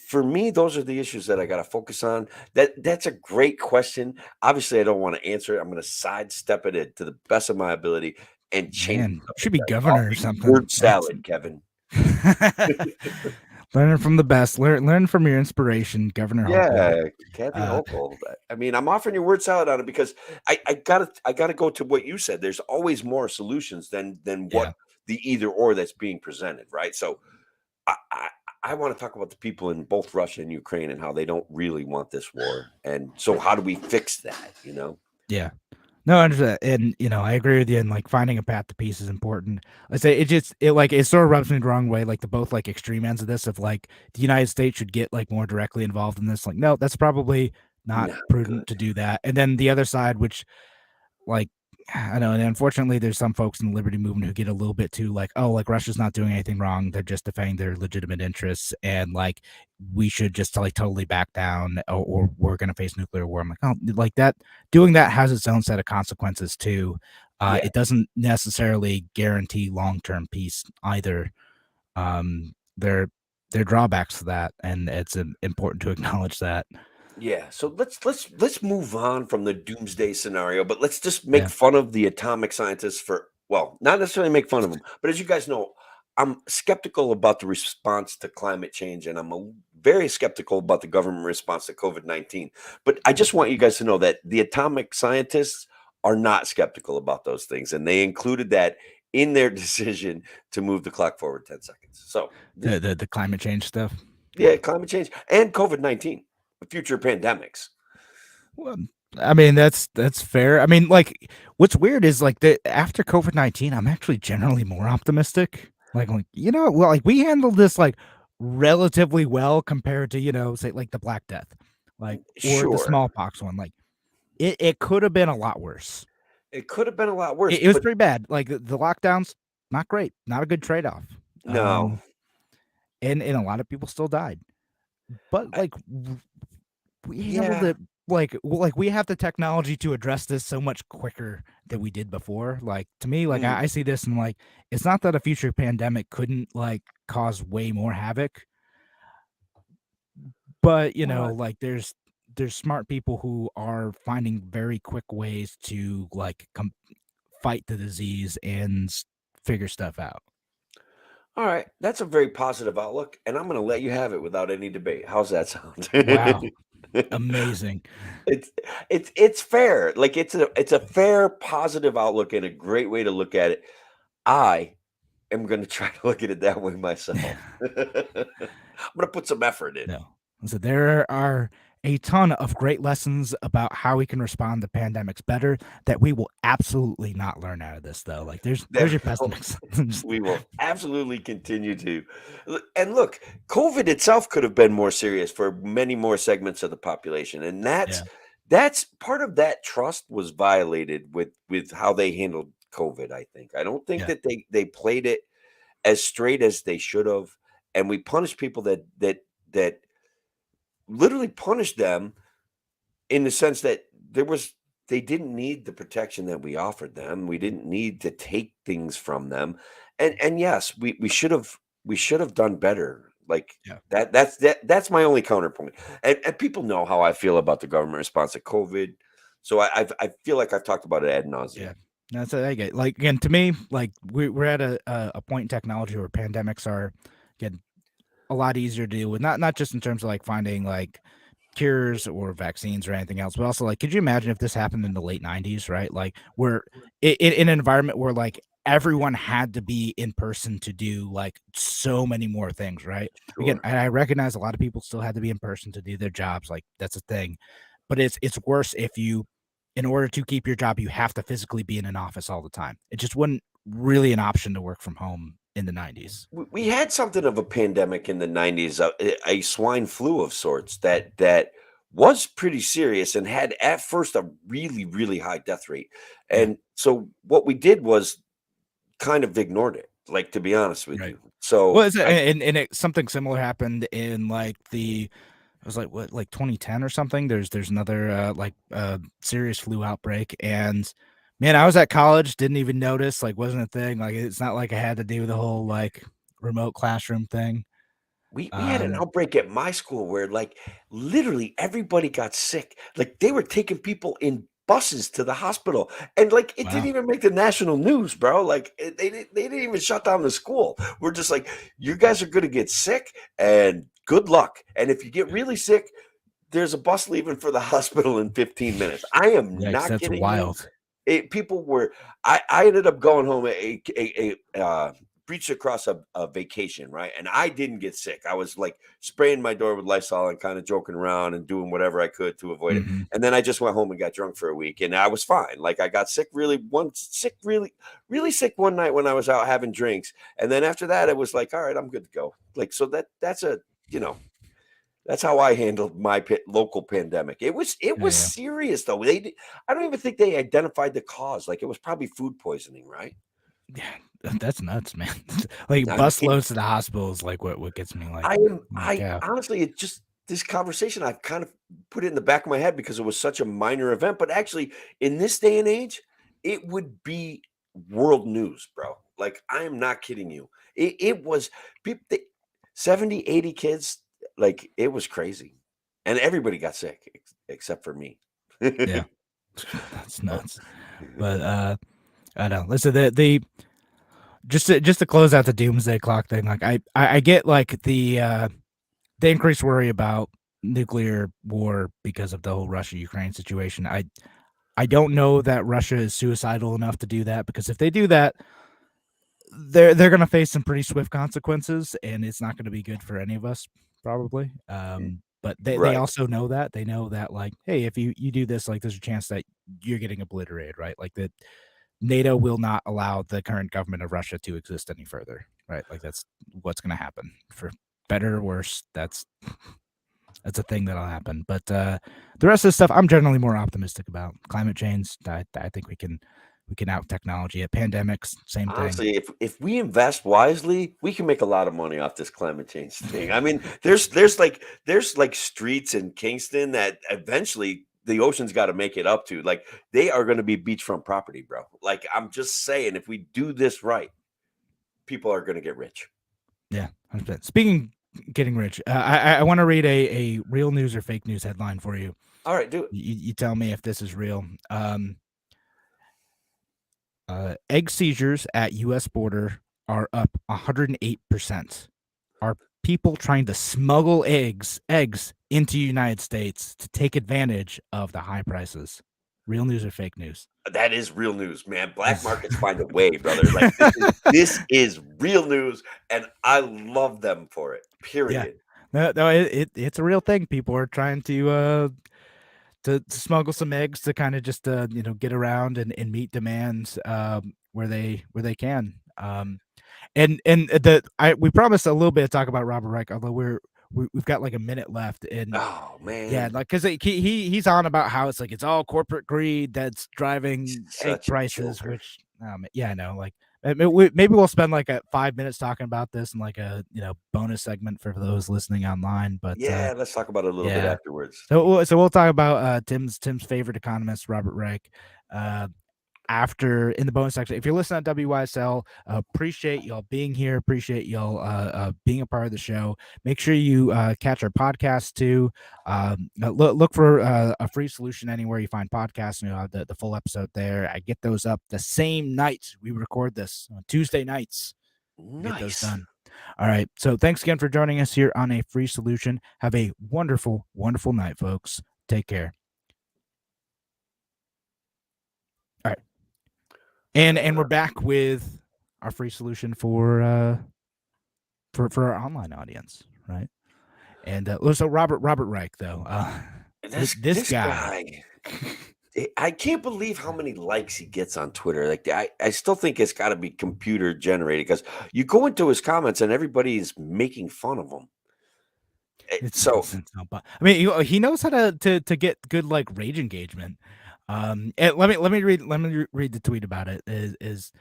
For me, those are the issues that I got to focus on. That's a great question. Obviously, I don't want to answer it. I'm going to sidestep it to the best of my ability and change Man, the you should subject. be governor or Offer you something. word salad, Kevin. Learning from the best. Learn from your inspiration, Governor Hochul. Yeah, Kathy Hochul. I mean, I'm offering you word salad on it because I gotta go to what you said. There's always more solutions than what Yeah. the either or that's being presented, right? So I, I I want to talk about the people in both Russia and Ukraine and how they don't really want this war. And so how do we fix that, you know? Yeah. No, I understand. And I agree with you. And like finding a path to peace is important. I say it sort of rubs me the wrong way, like the both like extreme ends of this of like the United States should get like more directly involved in this. Like, no, that's probably not Not prudent good. to do that. And then the other side, which like I know, and unfortunately, there's some folks in the liberty movement who get a little bit too like, oh, like Russia's not doing anything wrong; they're just defending their legitimate interests, and like we should just like totally back down, or we're going to face nuclear war. I'm like, oh, like that. Doing that has its own set of consequences too. Yeah. It doesn't necessarily guarantee long-term peace either. There are drawbacks to that, and it's important to acknowledge that. Yeah, so let's move on from the doomsday scenario, but let's just make Yeah, fun of the atomic scientists for well, not necessarily make fun of them, but as you guys know, I'm skeptical about the response to climate change, and very skeptical about the government response to COVID-19. But I just want you guys to know that the atomic scientists are not skeptical about those things, and they included that in their decision to move the clock forward 10 seconds. So, the climate change stuff. yeah, climate change and COVID-19, future pandemics. Well, I mean, that's fair. I mean, like, what's weird is like the after COVID-19, I'm actually generally more optimistic. Like well, like we handled this like relatively well compared to say like the Black Death, like or the Sure. smallpox one. Like it could have been a lot worse. It could have been a lot worse, It was but pretty bad. Like the lockdowns, not great, not a good trade off. no. And a lot of people still died. But I like we handled yeah. it like we have the technology to address this so much quicker than we did before. Like to me, like Mm, I see this and like it's not that a future pandemic couldn't like cause way more havoc, but what? like there's smart people who are finding very quick ways to like fight the disease and figure stuff out. Alright, that's a very positive outlook, and I'm gonna let you have it without any debate. How's that sound? Wow, amazing. It's it's fair. Like, it's a fair, positive outlook and a great way to look at it. I am gonna try to look at it that way myself. I'm gonna put some effort in. No. So there are a ton of great lessons about how we can respond to pandemics better that we will absolutely not learn out of this though. Like there's That your pessimists. we will absolutely continue to. And look, COVID itself could have been more serious for many more segments of the population, and Yeah. that's part of that trust was violated with how they handled COVID. I think I don't think Yeah. that they played it as straight as they should have, and we punished people that literally punished them in the sense that there was they didn't need the protection that we offered them. We didn't need to take things from them. And yes, we should have done better. Like Yeah. that's my only counterpoint. And people know how I feel about the government response to COVID. So I feel like I've talked about it ad nauseum. Yeah. That's what I get. Like, again, to me, like we're at a point in technology where pandemics are getting a lot easier to deal with. Not just in terms of like finding like cures or vaccines or anything else, but also like, could you imagine if this happened in the late 90s, right? Like we're in an environment where like everyone had to be in person to do like so many more things, right? Again, Sure. I recognize a lot of people still had to be in person to do their jobs. Like that's a thing, but it's worse if you, in order to keep your job, you have to physically be in an office all the time. It just wasn't really an option to work from home in the 90s. We had something of a pandemic in the 90s, a swine flu of sorts that was pretty serious and had at first a really, really high death rate. Yeah. And so what we did was kind of ignored it, like, to be honest with Right. you. So Well, something similar happened in like it was like what, like 2010 or something. There's another serious flu outbreak, and man, I was at college, didn't even notice, like wasn't a thing. Like it's not like I had to do the whole like remote classroom thing. we had an outbreak at my school where, like, literally everybody got sick. Like, they were taking people in buses to the hospital, and, like, it didn't Wow. even make the national news, bro. Like, they didn't even shut down the school. We're just like, "You guys are gonna get sick, and good luck, and if you get really sick, there's a bus leaving for the hospital in 15 minutes." I am Yikes, not that's kidding you. wild. People were I ended up going home breached across a vacation, right? And I didn't get sick. I was like spraying my door with Lysol and kind of joking around and doing whatever I could to avoid it. Mhm. And then I just went home and got drunk for a week, and I was fine. Like, I got sick really sick one night when I was out having drinks, and then after that, it was like, all right, I'm good to go. Like, so that's a you know that's how I handled my local pandemic. It was Yeah. serious though. I don't even think they identified the cause. Like, it was probably food poisoning, right? Yeah, that's nuts, man. Like I bus mean, loads to the hospital is like what gets me. Like, I yeah, honestly, it just this conversation, I've kind of put it in the back of my head because it was such a minor event. But actually, in this day and age, it would be world news, bro. Like, I am not kidding you. It was people, 70, 80 kids. Like, it was crazy, and everybody got sick except for me. yeah, that's nuts. But I don't know. Listen, the just to close out the doomsday clock thing. Like I get like the increased worry about nuclear war because of the whole Russia-Ukraine situation. I don't know that Russia is suicidal enough to do that, because if they do that, they're gonna face some pretty swift consequences, and it's not gonna be good for any of us, probably. But they Right. also know that. They know that, like, hey, if you do this, like, there's a chance that you're getting obliterated, right? Like that NATO will not allow the current government of Russia to exist any further, right? Like that's what's gonna happen, for better or worse. That's a thing that'll happen. But the rest of the stuff, I'm generally more optimistic about. Climate change, I think we can out technology it. Pandemics, same thing. Honestly, if we invest wisely, we can make a lot of money off this climate change thing. I mean, there's like streets in Kingston that eventually the ocean's got to make it up to. Like, they are going to be beachfront property, bro. Like, I'm just saying, if we do this right, people are going to get rich. Yeah, 100%. Speaking getting rich, I want to read a real news or fake news headline for you. All right, do it. You tell me if this is real. Egg seizures at U.S. border are up 108%. Are people trying to smuggle eggs into United States to take advantage of the high prices? Real news or fake news? That is real news, man. Black markets find a way, brother. Like, this is real news, and I love them for it. Yeah. Period. No, it's a real thing. People are trying to smuggle some eggs to kind of just get around and meet demands where they can. We promised a little bit to talk about Robert Reich, although we've got like a minute left, and Oh yeah, man, like because he's on about how it's all corporate greed that's driving egg such a prices, joker. which yeah, I know, like Maybe we'll spend like 5 minutes talking about this and like a bonus segment for those listening online. But Yeah, let's talk about it a little bit yeah. afterwards. So we'll talk about Tim's favorite economist, Robert Reich, after in the bonus section. If you're listening at WYSL, appreciate y'all being here. Appreciate y'all being a part of the show. Make sure you catch our podcast too. Look for a free solution anywhere you find podcasts. The full episode there. I get those up the same night we record this on Tuesday nights. Get those done. All right. So thanks again for joining us here on A Free Solution. Have a wonderful, wonderful night, folks. Take care. All right. And we're back with our free solution for our online audience, right? And so Robert Reich, though, this guy. I can't believe how many likes he gets on Twitter. Like I still think it's got to be computer generated because you go into his comments and everybody's making fun of him. I mean, he knows how to get good like rage engagement. And let me read the tweet about it. Is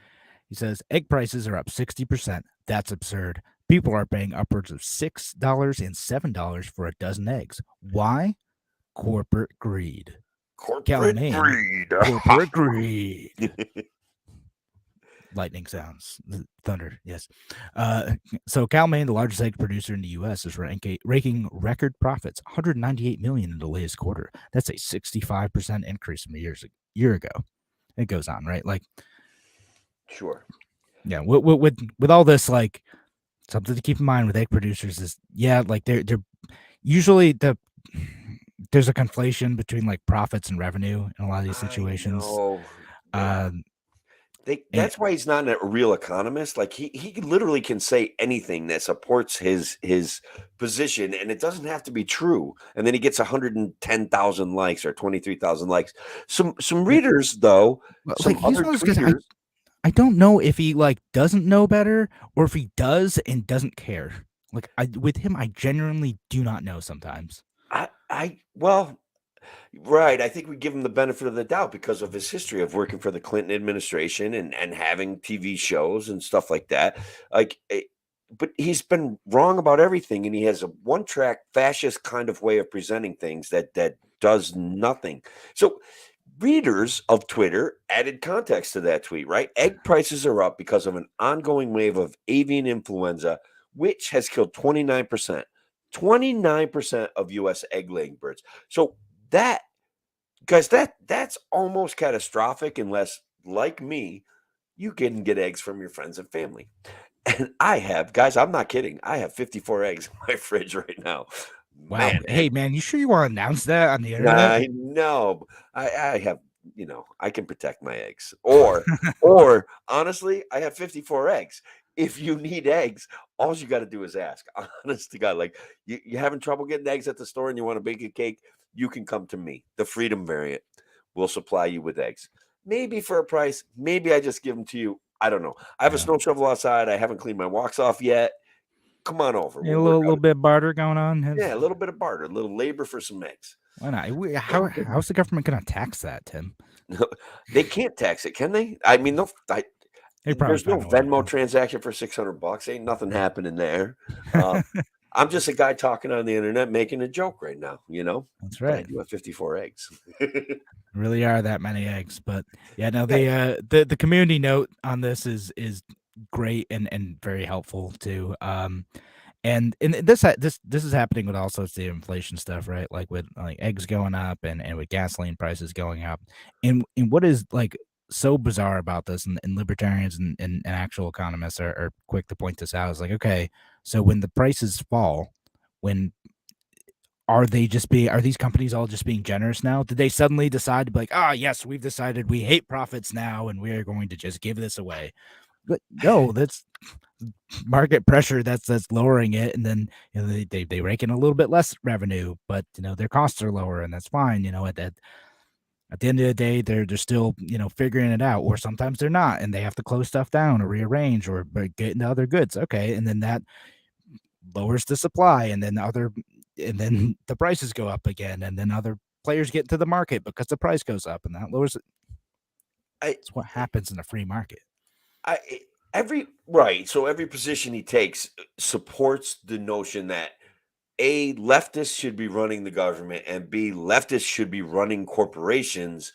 he says egg prices are up 60%. That's absurd. People are paying upwards of $6 and $7 for a dozen eggs. Why? Corporate greed. Corporate greed. Corporate greed. Lightning sounds, thunder. Yes. So Cal-Maine, the largest egg producer in the U.S., is raking record profits, $198 million in the latest quarter. That's a 65% increase from a year ago. It goes on, right? Like, sure. Yeah. With all this, like, something to keep in mind with egg producers is, like they're usually there's a conflation between like profits and revenue in a lot of these situations. That's why he's not a real economist. Like he literally can say anything that supports his position, and it doesn't have to be true. And then he gets 110,000 likes or 23,000 likes. Some readers though, some other tweeters. I don't know if he like doesn't know better or if he does and doesn't care. Like with him, I genuinely do not know sometimes. Right. I think we give him the benefit of the doubt because of his history of working for the Clinton administration and having TV shows and stuff like that. But he's been wrong about everything, and he has a one-track fascist kind of way of presenting things that does nothing. So readers of Twitter added context to that tweet, right? Egg prices are up because of an ongoing wave of avian influenza, which has killed 29% of U.S. egg-laying birds. So that's almost catastrophic unless, like me, you can get eggs from your friends and family. And I'm not kidding. I have 54 eggs in my fridge right now. Wow. Man, hey, man, you sure you want to announce that on the internet? I know. I have, I can protect my eggs. Or honestly, I have 54 eggs. If you need eggs, all you got to do is ask. Honest to God, like you having trouble getting eggs at the store and you want to bake a cake, you can come to me. The Freedom variant will supply you with eggs. Maybe for a price. Maybe I just give them to you. I don't know. I have a snow shovel outside. I haven't cleaned my walks off yet. Come on over. A little bit of barter going on. Yeah, a little bit of barter, a little labor for some eggs. Why not? How's the government going to tax that, Tim? They can't tax it, can they? I mean, there's no Venmo transaction for $600. Ain't nothing happening there. I'm just a guy talking on the internet making a joke right now, That's right. But I do have 54 eggs. Really are that many eggs, but yeah, no, the community note on this is great and very helpful too. And this is happening with all sorts of inflation stuff, right? Like with like eggs going up and with gasoline prices going up. And what is like so bizarre about this, and libertarians and actual economists are quick to point this out, is like, okay, so when the prices fall, are these companies all just being generous now? Did they suddenly decide to be like, yes, we've decided we hate profits now and we're going to just give this away? But no, that's market pressure that's lowering it, and then they rake in a little bit less revenue, but their costs are lower, and that's fine. At the end of the day, they're still figuring it out, or sometimes they're not, and they have to close stuff down or rearrange or get into other goods. Okay, and then that lowers the supply, and then the prices go up again, and then other players get into the market because the price goes up, and that lowers it. It's what happens in a free market. So every position he takes supports the notion that A, leftists should be running the government, and B, leftists should be running corporations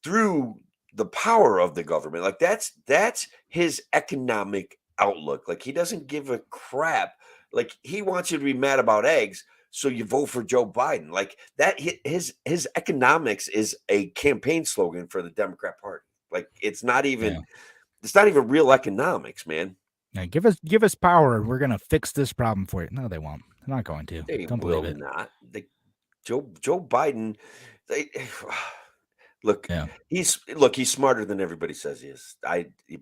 through the power of the government. Like that's his economic outlook. Like he doesn't give a crap. Like he wants you to be mad about eggs, so you vote for Joe Biden. Like that his economics is a campaign slogan for the Democrat Party. Like it's not even real economics, man. Yeah, give us power. We're gonna fix this problem for you. No, they won't. They're not going to. They Don't will believe it. not. Joe Biden. They, look, Yeah. he's smarter than everybody says he is.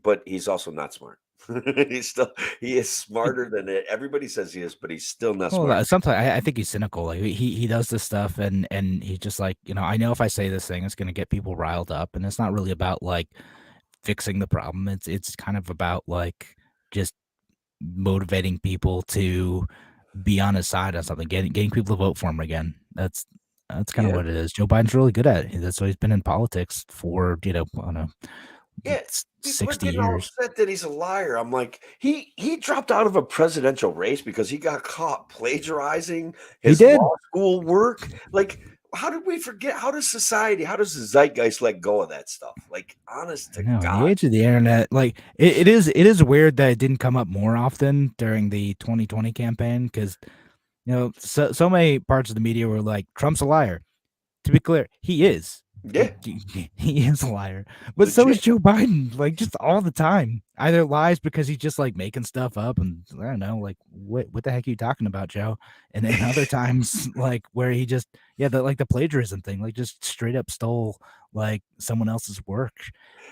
But he's also not smart. He is smarter than everybody says he is, but he's still not smart. Well, sometimes I think he's cynical. Like he does this stuff, and he's just like, I know if I say this thing, it's gonna get people riled up, and it's not really about like fixing the problem. It's kind of about like just motivating people to be on his side on something, getting people to vote for him again. That's kind of Yeah. what it is. Joe Biden's really good at it. That's why he's been in politics for, I don't know, Yeah, people are 60 getting all years. upset that he's a liar. I'm like, he dropped out of a presidential race because he got caught plagiarizing his did. law school work. Like, how did we forget? How does the zeitgeist let go of that stuff? Like, honest to No, in the God. age of the internet, like it is weird that it didn't come up more often during the 2020 campaign because so many parts of the media were like, Trump's a liar. To be clear, he is. Yeah. He is a liar. But so is Joe Biden, like just all the time. Either lies because he's just like making stuff up and I don't know, like what the heck are you talking about, Joe? And then other times like where he just the plagiarism thing, like just straight up stole like someone else's work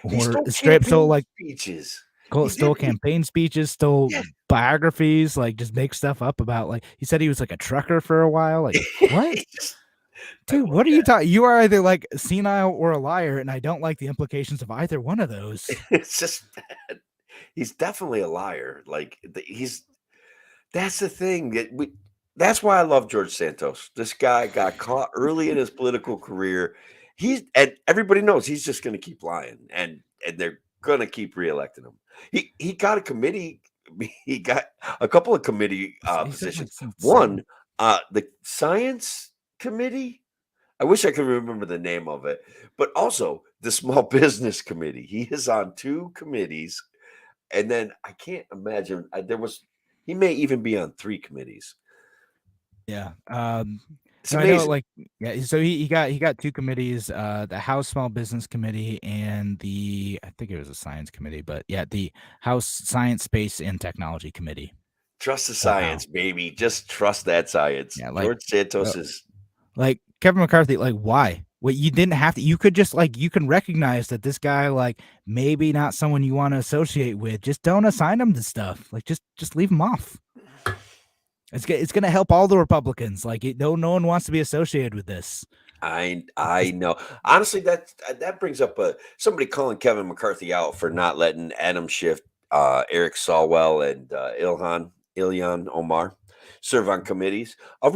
or straight up stole like speeches. Stole campaign speeches, stole biographies, like just make stuff up about like he said he was like a trucker for a while. Like what? Dude, what are you talking? You are either like senile or a liar, and I don't like the implications of either one of those. It's just bad. He's definitely a liar. Like that's the thing. That's why I love George Santos. This guy got caught early in his political career. And everybody knows he's just going to keep lying, and they're going to keep reelecting him. He got a committee. He got a couple of committee positions. One, the science committee. I wish I could remember the name of it, but also the small business committee. He is on 2 committees, and then I can't imagine he may even be on 3 committees. Yeah. So I know, like, so he got 2 committees, the House Small Business Committee and I think it was a Science Committee, but yeah, the House Science, Space, and Technology Committee. Trust the science, baby. Just trust that science. Yeah, like, George Santos is like Kevin McCarthy. Like, why? Well, you didn't have to. You could just you can recognize that this guy, like, maybe not someone you want to associate with. Just don't assign him to stuff. Like, just leave him off. It's going to help all the Republicans. Like, no one wants to be associated with this. I know. Honestly, that brings up somebody calling Kevin McCarthy out for not letting Adam Schiff, Eric Swalwell, and Ilhan Omar serve on committees. A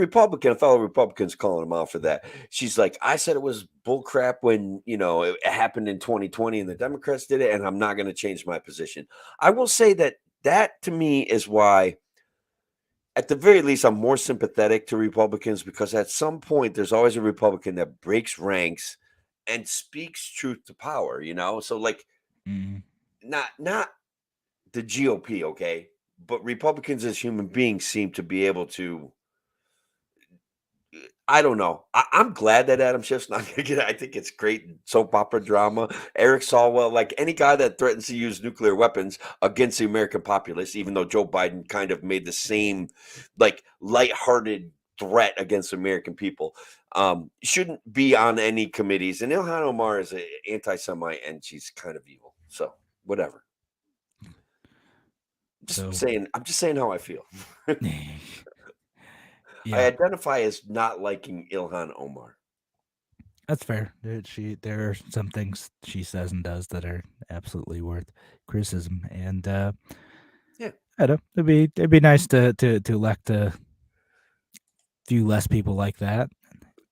fellow Republican's calling him out for that. She's like, I said it was bullcrap when it happened in 2020 and the Democrats did it, and I'm not going to change my position. I will say that to me is why, at the very least, I'm more sympathetic to Republicans, because at some point there's always a Republican that breaks ranks and speaks truth to power, So like, not the GOP, okay, but Republicans as human beings seem to be able to. I don't know. I'm glad that Adam Schiff's not going to get it. I think it's great soap opera drama. Eric Swalwell, like any guy that threatens to use nuclear weapons against the American populace, even though Joe Biden kind of made the same like lighthearted threat against American people, shouldn't be on any committees. And Ilhan Omar is an anti-Semite, and she's kind of evil. So whatever. I'm just saying how I feel. Yeah. I identify as not liking Ilhan Omar. That's fair. There are some things she says and does that are absolutely worth criticism, and yeah, I don't. It'd be nice to elect a few less people like that.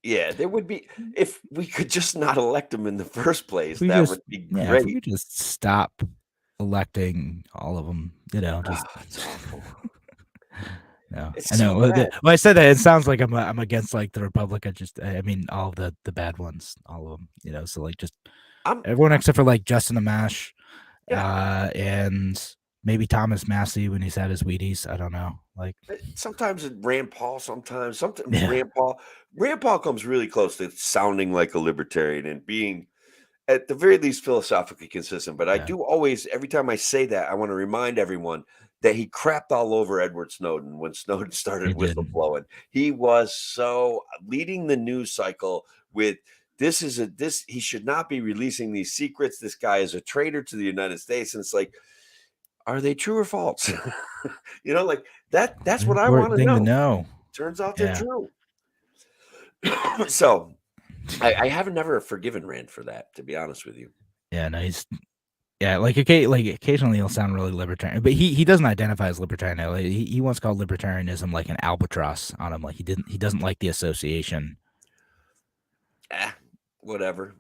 Yeah, there would be, if we could just not elect them in the first place. Would be great. If we could just stop electing all of them. Just It's awful. no. It's I know. so When bad. I said that, it sounds like I'm against like the Republic. I mean, all of the bad ones, all of them. So like just I'm everyone except for like Justin Amash, yeah. and maybe Thomas Massey when he's had his Wheaties. I don't know. Like, Sometimes Rand Paul. Sometimes yeah, Rand Paul comes really close to sounding like a libertarian and being at the very least philosophically consistent. But I yeah, do always, every time I say that, I want to remind everyone that he crapped all over Edward Snowden when Snowden he started did. whistleblowing. He was so leading the news cycle with he should not be releasing these secrets. This guy is a traitor to the United States. And it's like, are they true or false? Like that's what I want Important to thing to know. know. Turns out they're Yeah, true. So I haven't never forgiven Rand for that, to be honest with you. yeah. No, he's like occasionally he'll sound really libertarian, but he doesn't identify as libertarian. Like, he once called libertarianism like an albatross on him. Like he doesn't like the association. Whatever.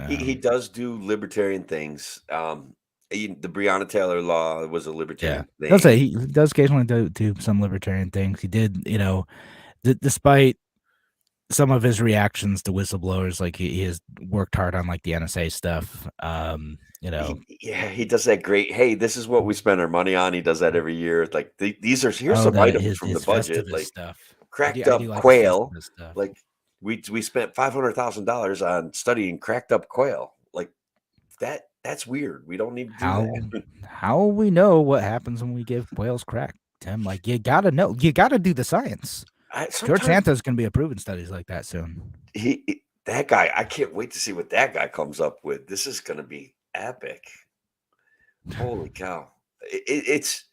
He does do libertarian things. The Breonna Taylor law was a Yeah, libertarian I'll say thing. he does occasionally do some libertarian things. He did, despite some of his reactions to whistleblowers, like he has worked hard on like the NSA stuff. He does that great. Hey, this is what we spend our money on. He does that every year. Like here's Oh, some that items from the his budget, Festivus like stuff. cracked I do up like his quail. Festivus stuff. Like we spent $500,000 on studying cracked up quail. Like that's weird. We don't need to do that. How will we know what happens when we give quails crack, Tim? Like you gotta know. You gotta do the science. George Sometimes Santa's gonna be approving studies like that soon. that guy, I can't wait to see what that guy comes up with. This is going to be epic. Holy cow. It's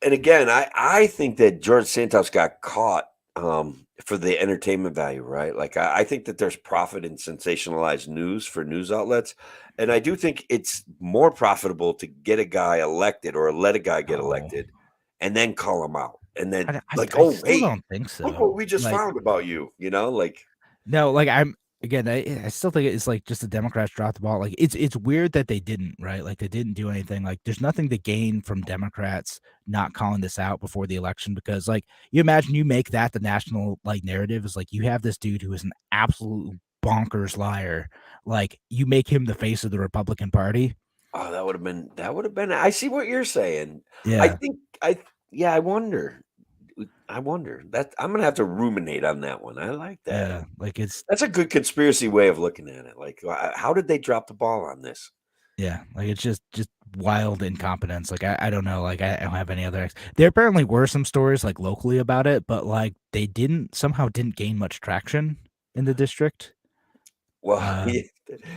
and again, I think that George Santos got caught for the entertainment value, right? Like I think that there's profit in sensationalized news for news outlets. And I do think it's more profitable to get a guy elected or let a guy get Oh, elected and then call him out. And then I like, oh still hey, don't think look so. what we just Like, found about you, like no, like I still think it's like just the Democrats dropped the ball. Like it's weird that they didn't, right? Like they didn't do anything. Like there's nothing to gain from Democrats not calling this out before the election, because like you imagine you make that the national like narrative is like you have this dude who is an absolute bonkers liar. Like you make him the face of the Republican Party. oh, that would have been I see what you're saying. I Yeah. think I wonder. I wonder. That I'm gonna have to ruminate on that one. I like that. Yeah. Like it's That's a good conspiracy way of looking at it. Like, how did they drop the ball on this? Yeah, like it's just wild incompetence. Like I don't know. Like I don't have any other. There apparently were some stories like locally about it, but like they didn't gain much traction in the district. Well,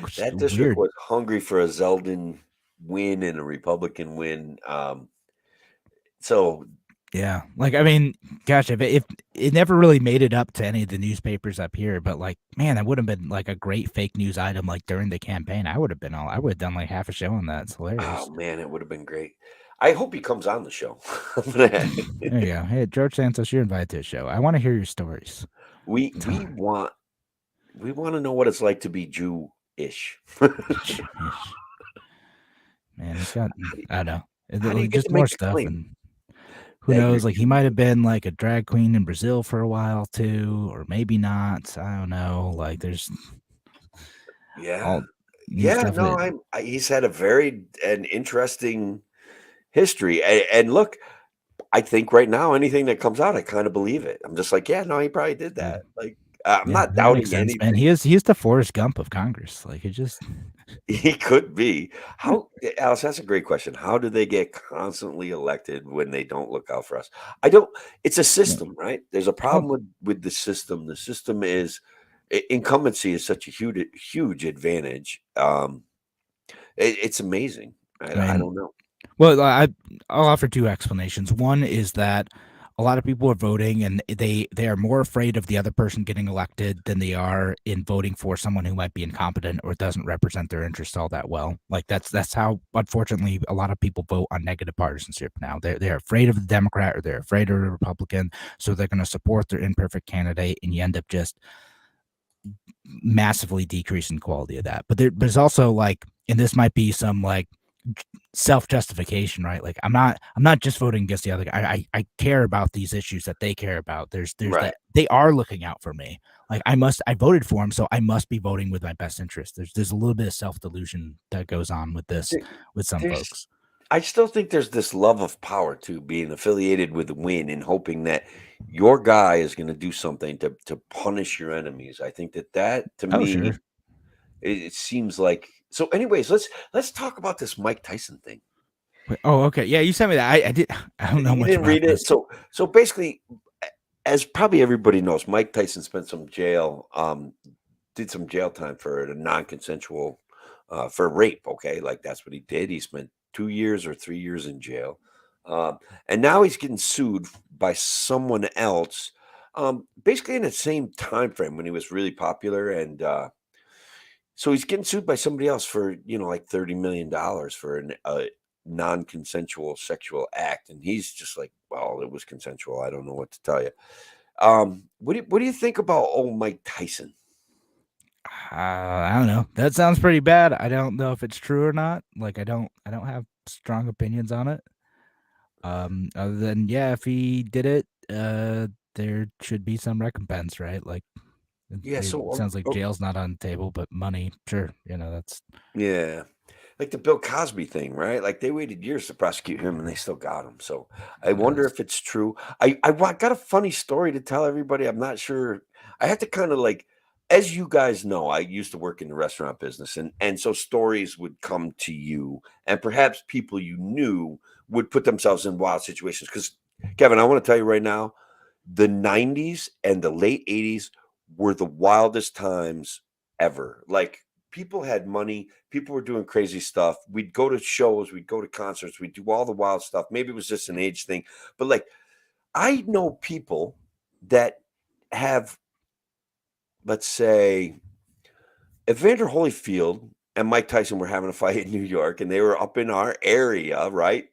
Which is that district weird. was hungry for a Zeldin win and a Republican win. So Yeah, like I mean, gosh, if it never really made it up to any of the newspapers up here, but like, man, that would have been like a great fake news item. Like during the campaign, I would have done like half a show on that. It's hilarious. oh man, it would have been great. I hope he comes on the show. There you go. Hey, George Santos, you're invited to a show. I want to hear your stories. we want to know what it's like to be Jewish. Man, he's got, I don't know, How do you get just to more make the stuff, claim and who that you're knows? Like he might have been like a drag queen in Brazil for a while too, or maybe not. I don't know. Like there's Yeah. all new Yeah, stuff no, that he's had a very an interesting history. And look, I think right now anything that comes out, I kind of believe it. I'm just like, yeah, no, he probably did yeah, that. Like, I'm yeah, not that makes doubting sense, man. anything. He is the Forrest Gump of Congress. Like it just He could be. Alice, that's a great question. How do they get constantly elected when they don't look out for us? I don't. It's a system, right? There's a oh, problem with the system. The system is incumbency is such a huge advantage. It's amazing. I I mean, don't know. well, I'll offer two explanations. One is that a lot of people are voting, and they are more afraid of the other person getting elected than they are in voting for someone who might be incompetent or doesn't represent their interests all that well. Like that's how, unfortunately, a lot of people vote on negative partisanship now. They're afraid of the Democrat or they're afraid of the Republican, so they're going to support their imperfect candidate, and you end up just massively decreasing quality of that. But there's also like, and this might be some like self-justification, right? Like I'm not just voting against the other guy. I care about these issues that they care about. There's Right. that they are looking out for me. Like I voted for him, so I must be voting with my best interest. There's a little bit of self-delusion that goes on with this There- with some There's, folks. I still think there's this love of power too, being affiliated with the win and hoping that your guy is going to do something to punish your enemies. I think that to Oh, sure. me, it seems like so. Anyways, let's talk about this Mike Tyson thing. Oh, okay. Yeah, you sent me that. I did. I don't know You much didn't about read it, this. so basically, as probably everybody knows, Mike Tyson spent some jail, did some jail time for a non-consensual, for rape. Okay, like that's what he did. He spent 2 years or 3 years in jail, um, and now he's getting sued by someone else, basically in the same time frame when he was really popular, and so he's getting sued by somebody else for like $30 million for a non-consensual sexual act, and he's just like, well, it was consensual. I don't know what to tell you. What do you think about old Mike Tyson? I don't know. That sounds pretty bad. I don't know if it's true or not. Like I don't have strong opinions on it. Other than yeah, if he did it, there should be some recompense, right? Like Yeah, it so sounds like jail's not on the table, but money, sure. That's yeah, like the Bill Cosby thing, right? Like they waited years to prosecute him, and they still got him. So I wonder that's if it's true. Got a funny story to tell everybody. I'm not sure. I have to kind of like, as you guys know, I used to work in the restaurant business, and so stories would come to you, and perhaps people you knew would put themselves in wild situations. Because Kevin, I want to tell you right now, the '90s and the late '80s were the wildest times ever. Like people had money, people were doing crazy stuff. We'd go to shows, we'd go to concerts, we'd do all the wild stuff. Maybe it was just an age thing, but like I know people that have, let's say, Evander Holyfield and Mike Tyson were having a fight in New York and they were up in our area, right?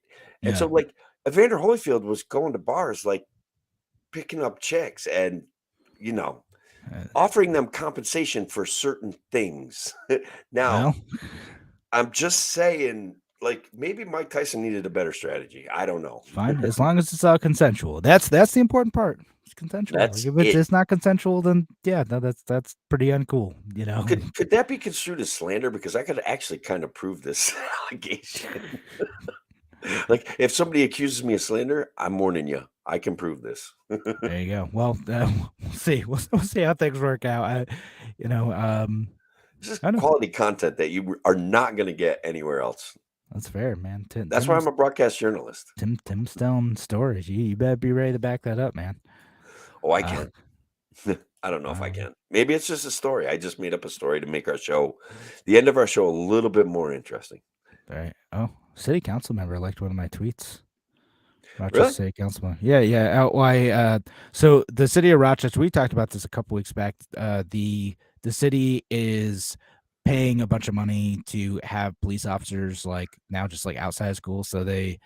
And so yeah. like Evander Holyfield was going to bars, like picking up chicks and you know Uh, offering them compensation for certain things. Now, well, I'm just saying, like, maybe Mike Tyson needed a better strategy. I don't know. fine as long as it's all consensual. That's the important part. It's consensual. Like That's if it's it. it's not consensual, then yeah, no, that's pretty uncool. Could that be construed as slander? Because I could actually kind of prove this allegation. Like, if somebody accuses me of slander, I'm warning you. I can prove this. There you go. Well, we'll see. We'll see how things work out. You know, um, This is I know quality content that you are not going to get anywhere else. that's fair, man. That's why I'm a broadcast journalist. Tim's telling stories. You better be ready to back that up, man. Oh, I Uh, can. I don't know if I um, can. Maybe it's just a story. I just made up a story to make our show, the end of our show, a little bit more interesting. all right. Oh, city council member liked one of my tweets. Rochester Really? City Councilman. Yeah, yeah. Why? So the city of Rochester. We talked about this a couple weeks back. The city is paying a bunch of money to have police officers like now just like outside of school. So they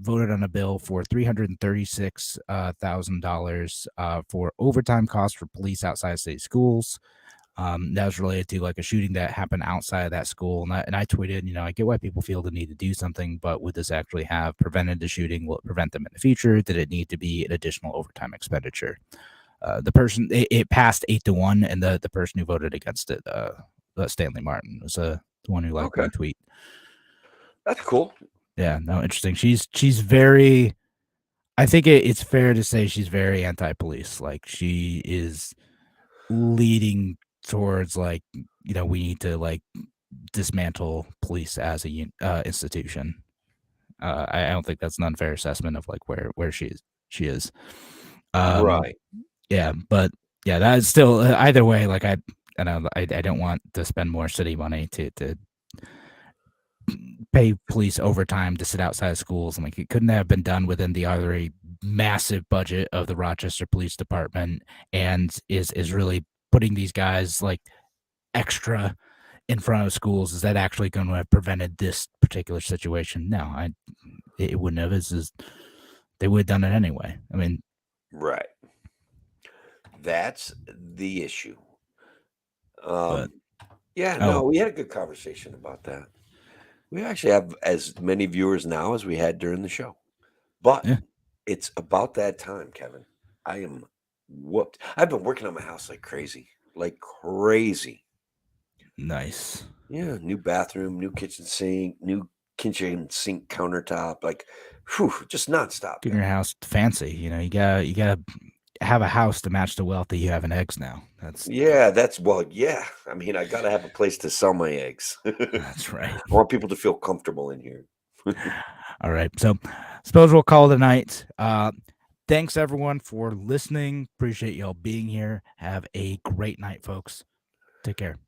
voted on a bill for $336,000 for overtime costs for police outside of city schools. That was related to like a shooting that happened outside of that school. And I tweeted, I get why people feel the need to do something, but would this actually have prevented the shooting? Will it prevent them in the future? Did it need to be an additional overtime expenditure? The person it passed 8-1, and the person who voted against it, Stanley Martin, was the one who liked Okay. my tweet. That's cool. Yeah, no, interesting. She's very. I think it's fair to say she's very anti-police. Like she is leading towards like we need to like dismantle police as a institution. I don't think that's an unfair assessment of like where she is. Right. Yeah, but yeah, that is still either way. Like I don't want to spend more city money to pay police overtime to sit outside of schools. Like it couldn't have been done within the already massive budget of the Rochester Police Department, and is really putting these guys like extra in front of schools. Is that actually going to have prevented this particular situation? No, it wouldn't have. They would have done it anyway. I mean, Right. That's the issue. but Yeah, no, oh, we had a good conversation about that. We actually have as many viewers now as we had during the show. But Yeah. it's about that time, Kevin. I am whooped. I've been working on my house like crazy. Like crazy. Nice. Yeah, new bathroom, new kitchen sink, new kitchen sink countertop, like whew, just nonstop. Getting your house fancy. You gotta have a house to match the wealth that you have in eggs now. Yeah, yeah. I mean, I gotta have a place to sell my eggs. That's right. I want people to feel comfortable in here. All right. So suppose we'll call it a night. Thanks everyone for listening. Appreciate y'all being here. Have a great night, folks. Take care.